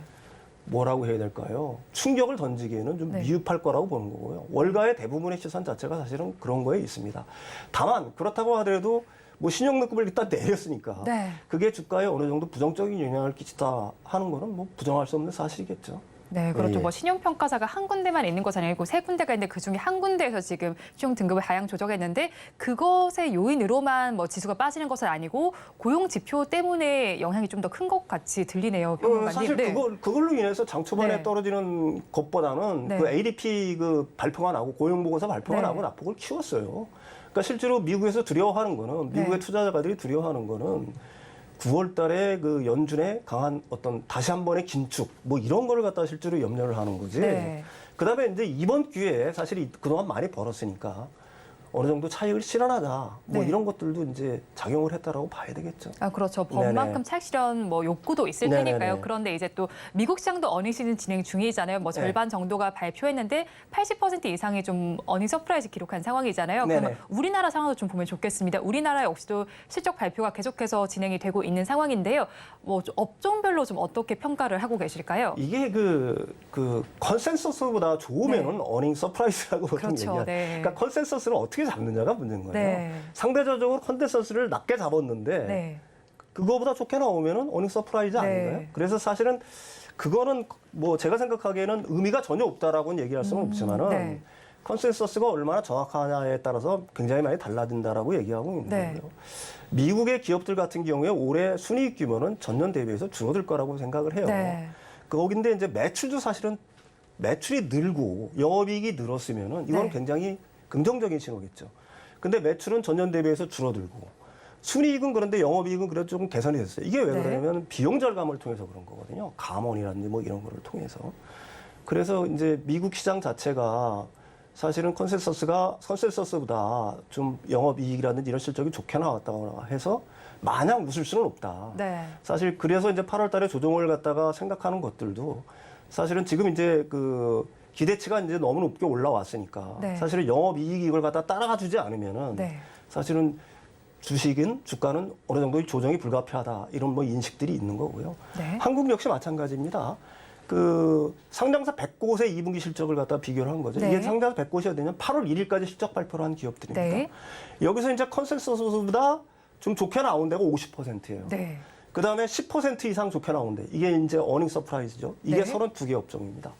뭐라고 해야 될까요? 충격을 던지기에는 좀 네. 미흡할 거라고 보는 거고요. 월가의 대부분의 시선 자체가 사실은 그런 거에 있습니다. 다만 그렇다고 하더라도 뭐 신용등급을 일단 내렸으니까 네. 그게 주가에 어느 정도 부정적인 영향을 끼치다 하는 거는 뭐 부정할 수 없는 사실이겠죠. 네, 그렇죠. 예. 뭐 신용평가사가 한 군데만 있는 것이 아니고 세 군데가 있는데 그중에 한 군데에서 지금 신용 등급을 하향 조정했는데 그것의 요인으로만 뭐 지수가 빠지는 것은 아니고 고용 지표 때문에 영향이 좀 더 큰 것 같이 들리네요, 평론가님. 사실 네. 그걸로 인해서 장 초반에 네. 떨어지는 것보다는 네. 그 ADP 그 발표가 나고 고용보고서 발표가 네. 나고 낙폭을 키웠어요. 그러니까 실제로 미국에서 두려워하는 거는 미국의 네. 투자자들이 두려워하는 거는 9월 달에 그 연준의 강한 어떤 다시 한 번의 긴축 뭐 이런 거를 갖다 실제로 염려를 하는 거지. 네. 그다음에 이제 이번 기회에 사실 그동안 많이 벌었으니까 어느 정도 차익을 실현하자 뭐 네. 이런 것들도 이제 작용을 했다라고 봐야 되겠죠. 아, 그렇죠. 법만큼 네네. 차익 실현 뭐 욕구도 있을 네네네. 테니까요. 그런데 이제 또 미국 시장도 어닝 시즌 진행 중이잖아요. 뭐 네. 절반 정도가 발표했는데 80% 이상이 좀 어닝 서프라이즈 기록한 상황이잖아요. 네네. 그러면 우리나라 상황도 좀 보면 좋겠습니다. 우리나라 역시도 실적 발표가 계속해서 진행이 되고 있는 상황인데요. 뭐 업종별로 좀 어떻게 평가를 하고 계실까요? 이게 그 컨센서스보다 좋으면은 어닝 서프라이즈라고 보통 그렇죠. 얘기해요. 네. 그러니까 컨센서스를 어떻게 잡느냐가 문제인 거예요. 네. 상대적으로 컨센서스를 낮게 잡았는데 네. 그거보다 좋게 나오면은 어닝 서프라이즈 네. 아닌가요? 그래서 사실은 그거는 뭐 제가 생각하기에는 의미가 전혀 없다라고는 얘기할 수는 없지만은 네. 컨센서스가 얼마나 정확하냐에 따라서 굉장히 많이 달라진다라고 얘기하고 있는 네. 거고요. 미국의 기업들 같은 경우에 올해 순이익 규모는 전년 대비해서 줄어들 거라고 생각을 해요. 네. 거긴데 이제 매출도 사실은 매출이 늘고 영업이익이 늘었으면은 이건 네. 굉장히 긍정적인 신호겠죠. 근데 매출은 전년 대비해서 줄어들고 순이익은 그런데 영업이익은 그래도 조금 개선이 됐어요. 이게 왜 네. 그러냐면 비용 절감을 통해서 그런 거거든요. 감원이라든지 뭐 이런 거를 통해서. 그래서 이제 미국 시장 자체가 사실은 컨센서스보다 좀 영업이익이라든지 이런 실적이 좋게 나왔다거나 해서 마냥 웃을 수는 없다. 네. 사실 그래서 이제 8월 달에 조정을 갖다가 생각하는 것들도 사실은 지금 이제 그 기대치가 이제 너무 높게 올라왔으니까 네. 사실은 영업이익 이걸 갖다 따라가 주지 않으면은 네. 사실은 주가는 어느 정도 조정이 불가피하다 이런 뭐 인식들이 있는 거고요. 네. 한국 역시 마찬가지입니다. 그 상장사 100곳의 2분기 실적을 갖다 비교를 한 거죠. 네. 이게 상장사 100곳이어야 되면 8월 1일까지 실적 발표를 한 기업들입니다. 네. 여기서 이제 컨센서스보다 좀 좋게 나온 데가 50%예요. 네. 그다음에 10% 이상 좋게 나온대. 이게 이제 어닝 서프라이즈죠. 이게 네. 32개 업종입니다.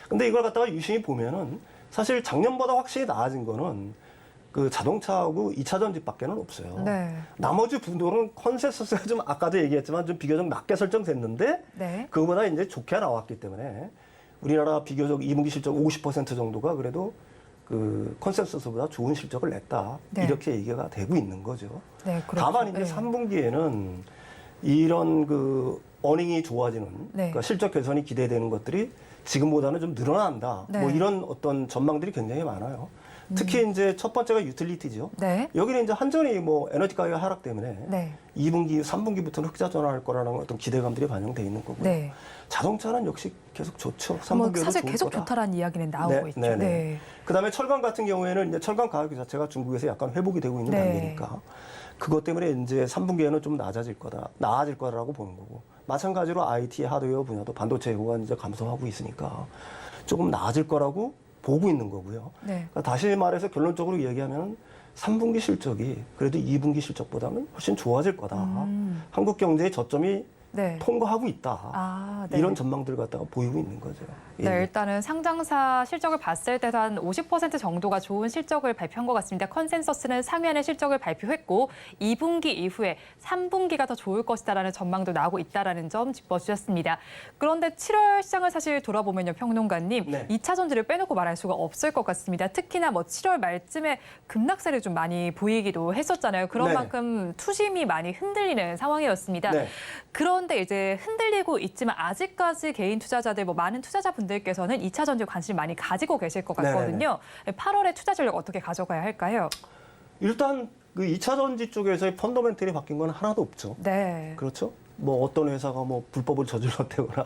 근데 이걸 갖다가 유심히 보면은 사실 작년보다 확실히 나아진 거는 그 자동차하고 2차 전지밖에는 없어요. 네. 나머지 분들은 컨센서스가 좀 아까도 얘기했지만 좀 비교적 낮게 설정됐는데 네. 그거보다 이제 좋게 나왔기 때문에 우리나라 비교적 2분기 실적 50% 정도가 그래도 그 컨센서스보다 좋은 실적을 냈다. 네. 이렇게 얘기가 되고 있는 거죠. 네. 그렇죠. 다만 이제 네. 3분기에는 이런 그 어닝이 좋아지는 네. 그러니까 실적 개선이 기대되는 것들이 지금보다는 좀 늘어난다. 네. 뭐 이런 어떤 전망들이 굉장히 많아요. 특히 이제 첫 번째가 유틸리티죠. 네. 여기는 이제 한전이 뭐 에너지 가격 하락 때문에 네. 2분기, 3분기부터는 흑자 전환할 거라는 어떤 기대감들이 반영돼 있는 거고요. 네. 자동차는 역시 계속 좋죠. 뭐 3분기에도 사실 좋을 계속 거다. 좋다라는 이야기는 나오고 네, 있죠. 네네. 네. 그다음에 철강 같은 경우에는 이제 철강 가격 자체가 중국에서 약간 회복이 되고 있는 네. 단계니까 그것 때문에 이제 3분기에는 좀 나아질 거다라고 보는 거고 마찬가지로 IT 하드웨어 분야도 반도체 예고가 이제 감소하고 있으니까 조금 나아질 거라고 보고 있는 거고요. 네. 그러니까 다시 말해서 결론적으로 얘기하면 3분기 실적이 그래도 2분기 실적보다는 훨씬 좋아질 거다. 한국 경제의 저점이 네. 통과하고 있다. 아, 네. 이런 전망들 갖다가 보이고 있는 거죠. 예. 네, 일단은 상장사 실적을 봤을 때도 한 50% 정도가 좋은 실적을 발표한 것 같습니다. 컨센서스는 상회하는 실적을 발표했고 2분기 이후에 3분기가 더 좋을 것이다라는 전망도 나오고 있다라는 점 짚어주셨습니다. 그런데 7월 시장을 사실 돌아보면요, 평론가님, 네. 2차 전지를 빼놓고 말할 수가 없을 것 같습니다. 특히나 뭐 7월 말쯤에 급락세를 좀 많이 보이기도 했었잖아요. 그런 네네. 만큼 투심이 많이 흔들리는 상황이었습니다. 네. 그런데 이제 흔들리고 있지만 아직까지 개인 투자자들, 뭐 많은 투자자분들께서는 2차 전지에 관심을 많이 가지고 계실 것 같거든요. 8월에 투자 전략 어떻게 가져가야 할까요? 일단 그 2차 전지 쪽에서의 펀더멘털이 바뀐 건 하나도 없죠. 네. 그렇죠? 뭐 어떤 회사가 뭐 불법을 저질렀다거나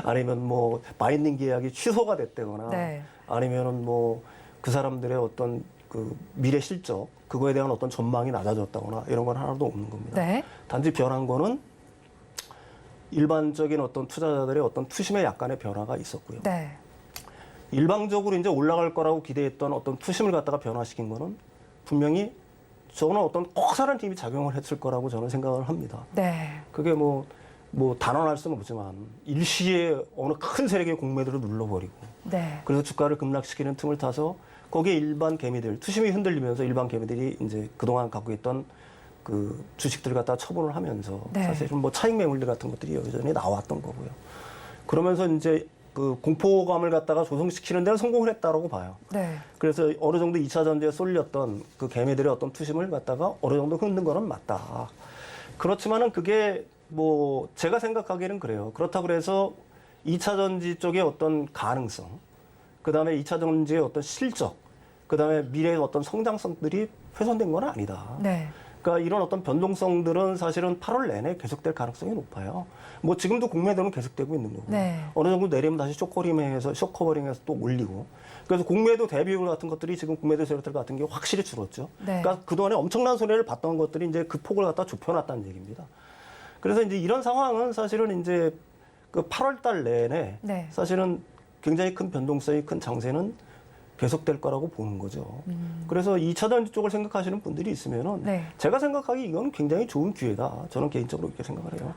아니면 뭐 바인딩 계약이 취소가 됐다거나 네. 아니면은 뭐 그 사람들의 어떤 그 미래 실적 그거에 대한 어떤 전망이 낮아졌다거나 이런 건 하나도 없는 겁니다. 네. 단지 변한 거는 일반적인 어떤 투자자들의 어떤 투심의 약간의 변화가 있었고요. 네. 일방적으로 이제 올라갈 거라고 기대했던 어떤 투심을 갖다가 변화시킨 거는 분명히 저는 어떤 커다란 힘이 작용을 했을 거라고 저는 생각을 합니다. 네. 그게 뭐 단언할 수는 없지만 일시에 어느 큰 세력의 공매도를 눌러버리고 네. 그래서 주가를 급락시키는 틈을 타서 거기에 일반 개미들 투심이 흔들리면서 일반 개미들이 이제 그동안 갖고 있던 그 주식들 갖다 처분을 하면서 네. 사실은 뭐 차익 매물들 같은 것들이 여전히 나왔던 거고요. 그러면서 이제 그 공포감을 갖다가 조성시키는 데는 성공을 했다라고 봐요. 네. 그래서 어느 정도 2차 전지에 쏠렸던 그 개미들의 어떤 투심을 갖다가 어느 정도 흔든 거는 맞다. 그렇지만은 그게 뭐 제가 생각하기에는 그래요. 그렇다고 그래서 2차 전지 쪽의 어떤 가능성, 그다음에 2차 전지의 어떤 실적, 그다음에 미래의 어떤 성장성들이 훼손된 건 아니다. 네. 그러니까 이런 어떤 변동성들은 사실은 8월 내내 계속될 가능성이 높아요. 뭐 지금도 공매도는 계속되고 있는 거고 네. 어느 정도 내리면 다시 쇼커버링해서 또 올리고 그래서 공매도 대비율 같은 것들이 지금 공매도 세력들 같은 게 확실히 줄었죠. 네. 그러니까 그동안에 엄청난 손해를 봤던 것들이 이제 그 폭을 갖다 좁혀놨다는 얘기입니다. 그래서 이제 이런 상황은 사실은 이제 그 8월 달 내내 네. 사실은 굉장히 큰 변동성이 큰 장세는 계속될 거라고 보는 거죠. 그래서 2차 전지 쪽을 생각하시는 분들이 있으면은 네. 제가 생각하기 이건 굉장히 좋은 기회다. 저는 개인적으로 이렇게 생각을 해요.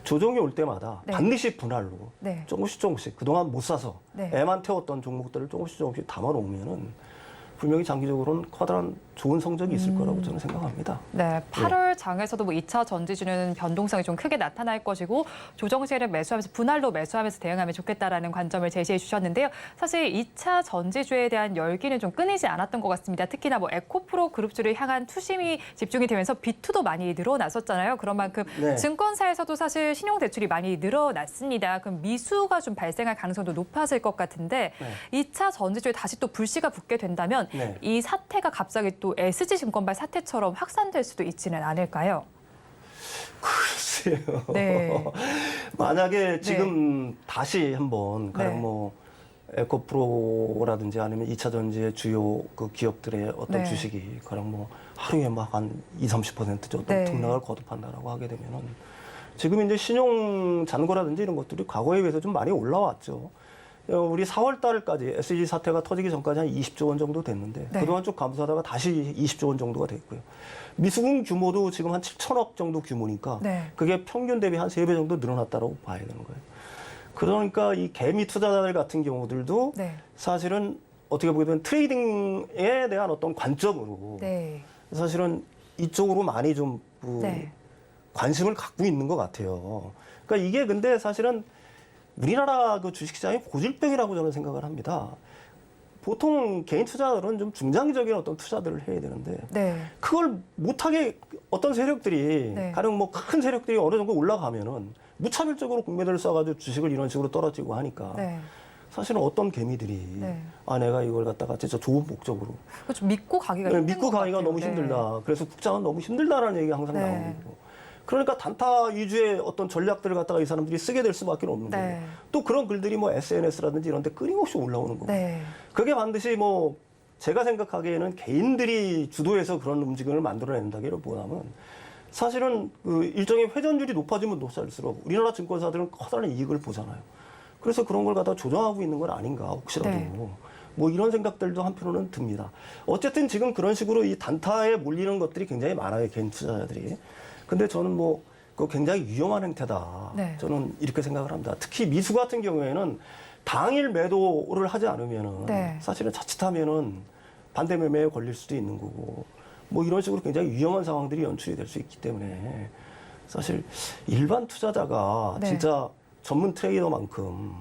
조정이 올 때마다 네. 반드시 분할로 네. 조금씩 그동안 못 사서 네. 애만 태웠던 종목들을 조금씩 담아놓으면은 분명히 장기적으로는 커다란 좋은 성적이 있을 거라고 저는 생각합니다. 네, 8월 장에서도 뭐 2차 전지주는 변동성이 좀 크게 나타날 것이고 조정 시에는 매수하면서 분할로 매수하면서 대응하면 좋겠다라는 관점을 제시해 주셨는데요. 사실 2차 전지주에 대한 열기는 좀 끊이지 않았던 것 같습니다. 특히나 뭐 에코프로 그룹주를 향한 투심이 집중이 되면서 비투도 많이 늘어났었잖아요. 그런 만큼 네. 증권사에서도 사실 신용 대출이 많이 늘어났습니다. 그럼 미수가 좀 발생할 가능성도 높아질 것 같은데 네. 2차 전지주에 다시 또 불씨가 붙게 된다면 네. 이 사태가 갑자기 또 SG증권발 사태처럼 확산될 수도 있지는 않을까요? 글쎄요. 네. 만약에 지금 다시 한번 가령 네. 뭐 에코프로라든지 아니면 2차 전지의 주요 그 기업들의 어떤 네. 주식이 가령 뭐 하루에 막 한 20~30% 어떤 네. 등락을 거듭한다라고 하게 되면은 지금 이제 신용 잔고라든지 이런 것들이 과거에 비해서 좀 많이 올라왔죠. 우리 4월 달까지 SG 사태가 터지기 전까지 한 20조 원 정도 됐는데 네. 그동안 쭉 감소하다가 다시 20조 원 정도가 됐고요. 미수금 규모도 지금 한 7천억 정도 규모니까 네. 그게 평균 대비 한 3배 정도 늘어났다고 봐야 되는 거예요. 그러니까 이 개미 투자자들 같은 경우들도 네. 사실은 어떻게 보게 되면 트레이딩에 대한 어떤 관점으로 네. 사실은 이쪽으로 많이 좀 네. 관심을 갖고 있는 것 같아요. 그러니까 이게 근데 사실은 우리나라 그 주식시장의 고질병이라고 저는 생각을 합니다. 보통 개인 투자들은 좀 중장기적인 어떤 투자들을 해야 되는데 네. 그걸 못하게 어떤 세력들이 네. 가령 뭐 큰 세력들이 어느 정도 올라가면은 무차별적으로 공매도를 써가지고 주식을 이런 식으로 떨어지고 하니까 네. 사실은 어떤 개미들이 네. 아 내가 이걸 갖다가 진짜 좋은 목적으로 좀 믿고 가기가 힘든 믿고 것 가기가 같아요. 너무 네. 힘들다. 그래서 국장은 너무 힘들다라는 얘기가 항상 네. 나오는 거고. 그러니까 단타 위주의 어떤 전략들을 갖다가 이 사람들이 쓰게 될 수밖에 없는 네. 거예요. 또 그런 글들이 뭐 SNS라든지 이런 데 끊임없이 올라오는 거고. 네. 그게 반드시 뭐 제가 생각하기에는 개인들이 주도해서 그런 움직임을 만들어낸다기보다는 사실은 그 일종의 회전율이 높아지면 높아질수록 우리나라 증권사들은 커다란 이익을 보잖아요. 그래서 그런 걸 갖다 조정하고 있는 건 아닌가 혹시라도. 네. 뭐 이런 생각들도 한편으로는 듭니다. 어쨌든 지금 그런 식으로 이 단타에 몰리는 것들이 굉장히 많아요. 개인 투자자들이. 근데 저는 뭐 그거 굉장히 위험한 행태다. 네. 저는 이렇게 생각을 합니다. 특히 미수 같은 경우에는 당일 매도를 하지 않으면은 네. 사실은 자칫하면은 반대 매매에 걸릴 수도 있는 거고 뭐 이런 식으로 굉장히 위험한 상황들이 연출이 될 수 있기 때문에 사실 일반 투자자가 네. 진짜 전문 트레이더만큼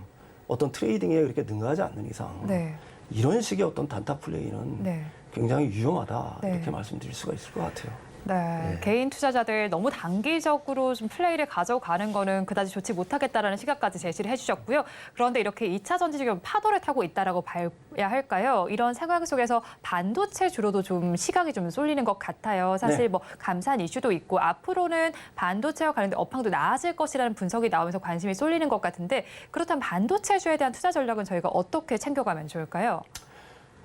어떤 트레이딩에 그렇게 능하지 않는 이상 네. 이런 식의 어떤 단타 플레이는 네. 굉장히 위험하다 네. 이렇게 말씀드릴 수가 있을 것 같아요. 네. 개인 투자자들 너무 단기적으로 좀 플레이를 가져가는 거는 그다지 좋지 못하겠다라는 시각까지 제시를 해주셨고요. 그런데 이렇게 2차 전지적인 파도를 타고 있다라고 봐야 할까요? 이런 상황 속에서 반도체 주로도 좀 시각이 좀 쏠리는 것 같아요. 사실 네. 뭐 감산 이슈도 있고 앞으로는 반도체와 관련된 업황도 나아질 것이라는 분석이 나오면서 관심이 쏠리는 것 같은데 그렇다면 반도체주에 대한 투자 전략은 저희가 어떻게 챙겨가면 좋을까요?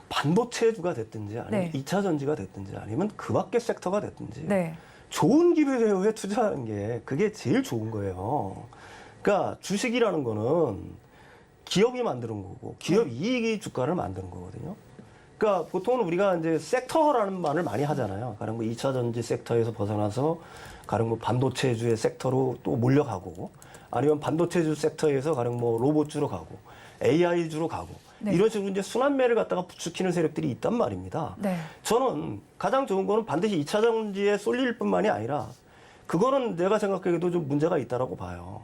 반도체주가 됐든지 아니면 네. 2차 전지가 됐든지 아니면 그 밖의 섹터가 됐든지 네. 좋은 기회에 투자하는 게 그게 제일 좋은 거예요. 그러니까 주식이라는 거는 기업이 만드는 거고 기업 이익이 주가를 만드는 거거든요. 그러니까 보통은 우리가 이제 섹터라는 말을 많이 하잖아요. 가령 뭐 2차 전지 섹터에서 벗어나서 가령 뭐 반도체주의 섹터로 또 몰려가고 아니면 반도체주 섹터에서 가령 뭐 로봇주로 가고 AI주로 가고 네. 이런 식으로 이제 순환매를 갖다가 부추기는 세력들이 있단 말입니다. 네. 저는 가장 좋은 거는 반드시 2차 전지에 쏠릴 뿐만이 아니라 그거는 내가 생각하기에도 좀 문제가 있다라고 봐요.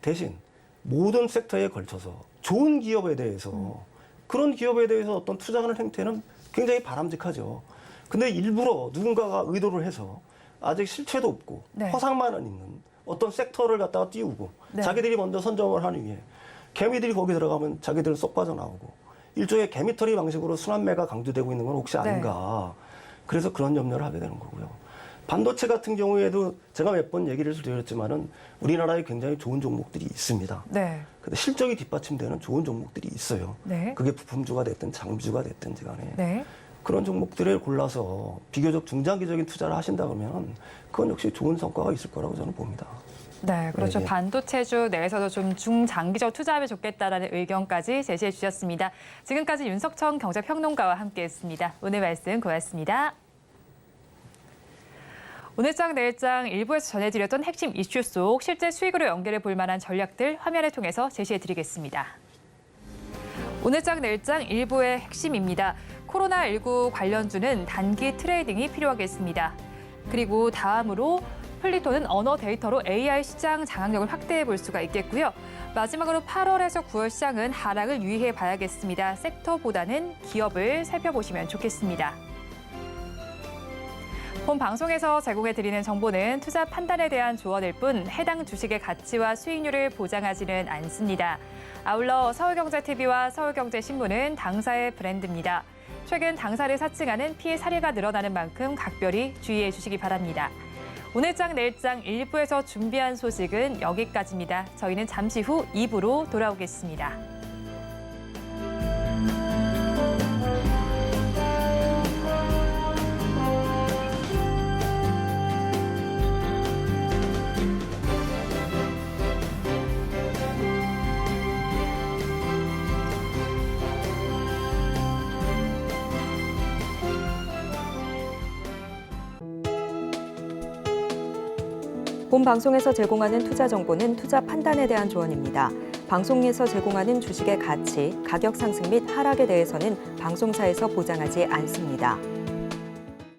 대신 모든 섹터에 걸쳐서 좋은 기업에 대해서 그런 기업에 대해서 어떤 투자하는 행태는 굉장히 바람직하죠. 근데 일부러 누군가가 의도를 해서 아직 실체도 없고 네. 허상만은 있는 어떤 섹터를 갖다가 띄우고 네. 자기들이 먼저 선점을 하기 위해 개미들이 거기 들어가면 자기들은 쏙 빠져나오고 일종의 개미털이 방식으로 순환매가 강조되고 있는 건 혹시 아닌가. 그래서 그런 염려를 하게 되는 거고요. 반도체 같은 경우에도 제가 몇 번 얘기를 드렸지만은 우리나라에 굉장히 좋은 종목들이 있습니다. 네. 근데 실적이 뒷받침되는 좋은 종목들이 있어요. 네. 그게 부품주가 됐든 장비주가 됐든지 간에. 네. 그런 종목들을 골라서 비교적 중장기적인 투자를 하신다 그러면 그건 역시 좋은 성과가 있을 거라고 저는 봅니다. 네, 그렇죠. 네, 네. 반도체주 내에서도 좀 중장기적 투자하면 좋겠다라는 의견까지 제시해 주셨습니다. 지금까지 윤석천 경제평론가와 함께했습니다. 오늘 말씀 고맙습니다. 오늘장 내일장 일부에서 전해드렸던 핵심 이슈 속 실제 수익으로 연결해 볼 만한 전략들 화면을 통해서 제시해 드리겠습니다. 오늘장 내일장 일부의 핵심입니다. 코로나19 관련주는 단기 트레이딩이 필요하겠습니다. 그리고 다음으로 플리토는 언어 데이터로 AI 시장 장악력을 확대해 볼 수가 있겠고요. 마지막으로 8월에서 9월 시장은 하락을 유의해 봐야겠습니다. 섹터보다는 기업을 살펴보시면 좋겠습니다. 본 방송에서 제공해드리는 정보는 투자 판단에 대한 조언일 뿐 해당 주식의 가치와 수익률을 보장하지는 않습니다. 아울러 서울경제TV와 서울경제신문은 당사의 브랜드입니다. 최근 당사를 사칭하는 피해 사례가 늘어나는 만큼 각별히 주의해 주시기 바랍니다. 오늘장 내일장 1부에서 준비한 소식은 여기까지입니다. 저희는 잠시 후 2부로 돌아오겠습니다. 본 방송에서 제공하는 투자 정보는 투자 판단에 대한 조언입니다. 방송에서 제공하는 주식의 가치, 가격 상승 및 하락에 대해서는 방송사에서 보장하지 않습니다.